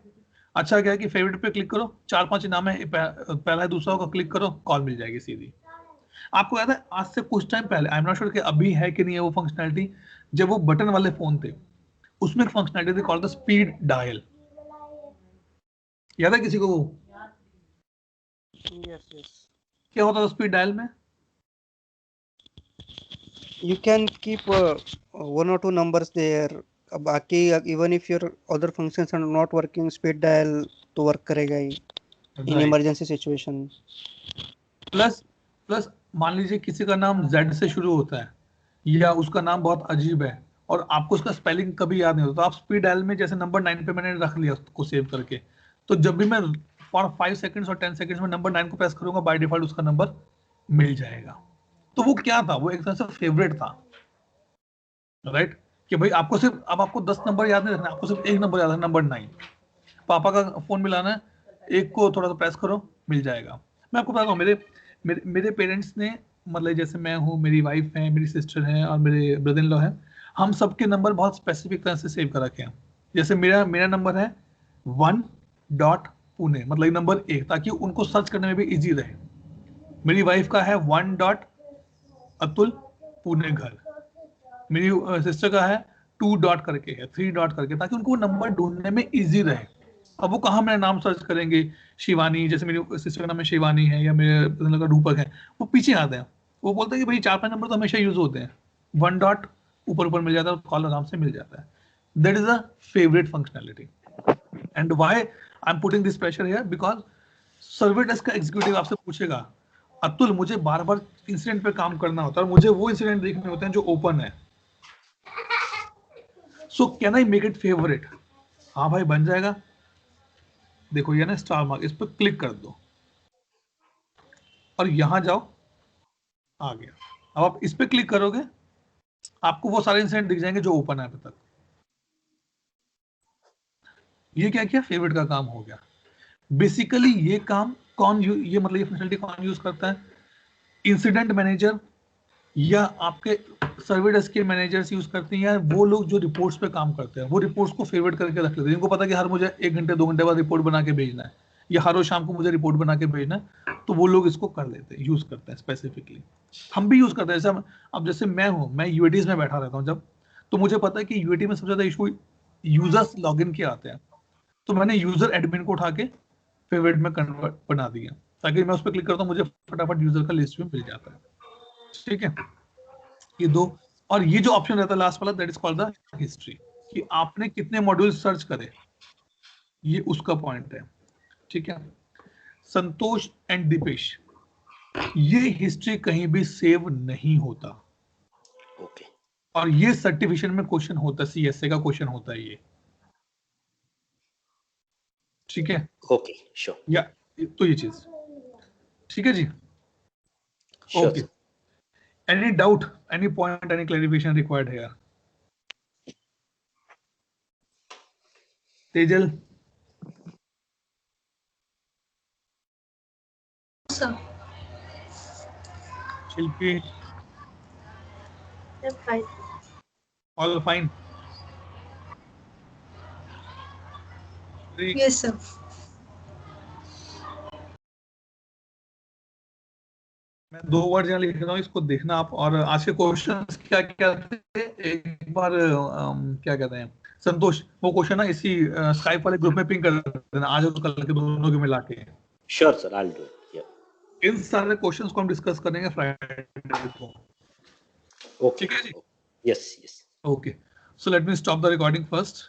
अच्छा क्या है कि फेवरेट पे क्लिक करो, 4-5 नाम है, पहला है दूसरा का क्लिक करो, कॉल मिल जाएगी सीधी। आपको याद है आज से कुछ टाइम पहले, आई एम नॉट श्योर कि अभी है कि नहीं है वो फंक्शनैलिटी, जब वो बटन वाले फोन थे उसमें एक फंक्शनैलिटी थी कॉल्ड द स्पीड डायल। याद है किसी को वो? Yes. क्या होता था स्पीड डायल में? You can keep 1 or 2 numbers there. बाकी even if your other functions are not working, speed dial तो work करेगा ही in emergency situation. प्लस मान लीजिए किसी का नाम Z से शुरू होता है, या उसका नाम बहुत अजीब है और आपको उसका स्पेलिंग कभी याद नहीं होता, तो आप स्पीड डायल में जैसे नंबर 9 पे मैंने रख लिया उसको सेव करके, तो जब भी मैं फॉर 5 सेकंड्स और 10 सेकंड्स में नंबर 9 को प्रेस करूंगा, बाय डिफॉल्ट उसका नंबर मिल जाएगा। तो वो क्या था, वो एक तरह से फेवरेट था। राइट, कि भाई आपको सिर्फ, अब आपको 10 नंबर याद नहीं रखना, आपको सिर्फ एक नंबर याद है, नंबर 9। पापा का फोन मिलाना है, एक को थोड़ा सा प्रेस करो, मिल जाएगा। मैं आपको बताता हूँ, मेरे पेरेंट्स ने, मतलब जैसे मैं हूँ, मेरी वाइफ है, मेरी सिस्टर है और मेरे ब्रदर इन लॉ है, हम सबके नंबर बहुत स्पेसिफिक तरह से सेव कर रखे हैं। जैसे मेरा नंबर है 1. पुणे, मतलब नंबर 1, ताकि उनको सर्च करने में भी इजी रहे। मेरी वाइफ का है 1. अतुल पुणे घर, मेरी सिस्टर का है 2. करके है, 3. करके, ताकि उनको नंबर ढूंढने में इजी रहे। अब वो कहाँ मेरा नाम सर्च करेंगे, शिवानी, जैसे मेरी सिस्टर का नाम है शिवानी है, या मेरे का रूपक है, वो पीछे आते हैं, वो बोलते हैं कि भाई 4-5 नंबर तो हमेशा यूज होते हैं, 1. ऊपर मिल जाता है, कॉल आराम से मिल जाता है। That is a favourite functionality. And why I am putting this pressure here, because survey desk का एग्जीक्यूटिव आपसे पूछेगा अतुल मुझे बार बार इंसिडेंट पे काम करना होता है और मुझे वो इंसिडेंट देखने होते हैं जो ओपन है, so can I make it favourite? हाँ भाई बन जाएगा। देखो ये ना स्टार मार्क, इस पर क्लिक कर दो और यहां जाओ, आ गया। अब आप इस पे क्लिक करोगे आपको वो सारे इंसिडेंट दिख जाएंगे जो ओपन है अभी तक। ये क्या किया? फेवरेट का काम हो गया। बेसिकली ये काम ये मतलब ये फंक्शनलिटी कौन यूज करता है? इंसिडेंट मैनेजर या आपके सर्वे डेस्क के मैनेजर्स यूज करते हैं, या वो लोग जो रिपोर्ट्स पे काम करते हैं वो रिपोर्ट्स को फेवरेट करके रख लेते हैं। इनको पता है कि हर मुझे 1 घंटे 2 घंटे बाद रिपोर्ट बना के भेजना है या हर रोज शाम को मुझे रिपोर्ट बना के भेजना है, तो वो लोग इसको कर लेते हैं, यूज करते हैं स्पेसिफिकली। हम भी यूज करते हैं। जैसे अब जैसे मैं यूएटीज में बैठा रहता हूँ जब, तो मुझे पता है कि यूएटी में सबसे ज्यादा इशू यूजर्स लॉगिन के आते हैं, तो मैंने यूजर एडमिन को उठा के फेवरेट में कन्वर्ट बना दिया ताकि मैं उस पर क्लिक करता हूँ मुझे फटाफट यूजर का लिस्ट में मिल जाता है। ठीक है, ये दो। और ये जो ऑप्शन रहता है लास्ट वाला, that is called the history, कि आपने कितने मॉड्यूल सर्च करे, ये उसका पॉइंट है। ठीक है, संतोष एंड दीपेश, ये हिस्ट्री कहीं भी सेव नहीं होता। ओके। और ये सर्टिफिकेशन में क्वेश्चन होता है, सीएसए का क्वेश्चन होता है ये। ठीक है, ओके श्योर। या तो ये चीज ठीक है जी। Okay, any doubt, any point, any clarification required here? Tejal? Sir. Shilpi? I'm fine. All fine? Yes, sir. मैं 2 वर्ड यहाँ लिख रहा हूँ, इसको देखना आप। और आज के क्वेश्चंस क्या क्या थे एक बार क्या कहते हैं संतोष, वो क्वेश्चन ना इसी स्काइप वाले ग्रुप में पिंग कर देना आज और कल के दोनों के मिला के। Sure sir, I will do it. या इन सारे क्वेश्चंस को हम डिस्कस करेंगे फ्राइडे को। ओके। ठीक है जी। Yes yes. Okay, so let me stop the recording first.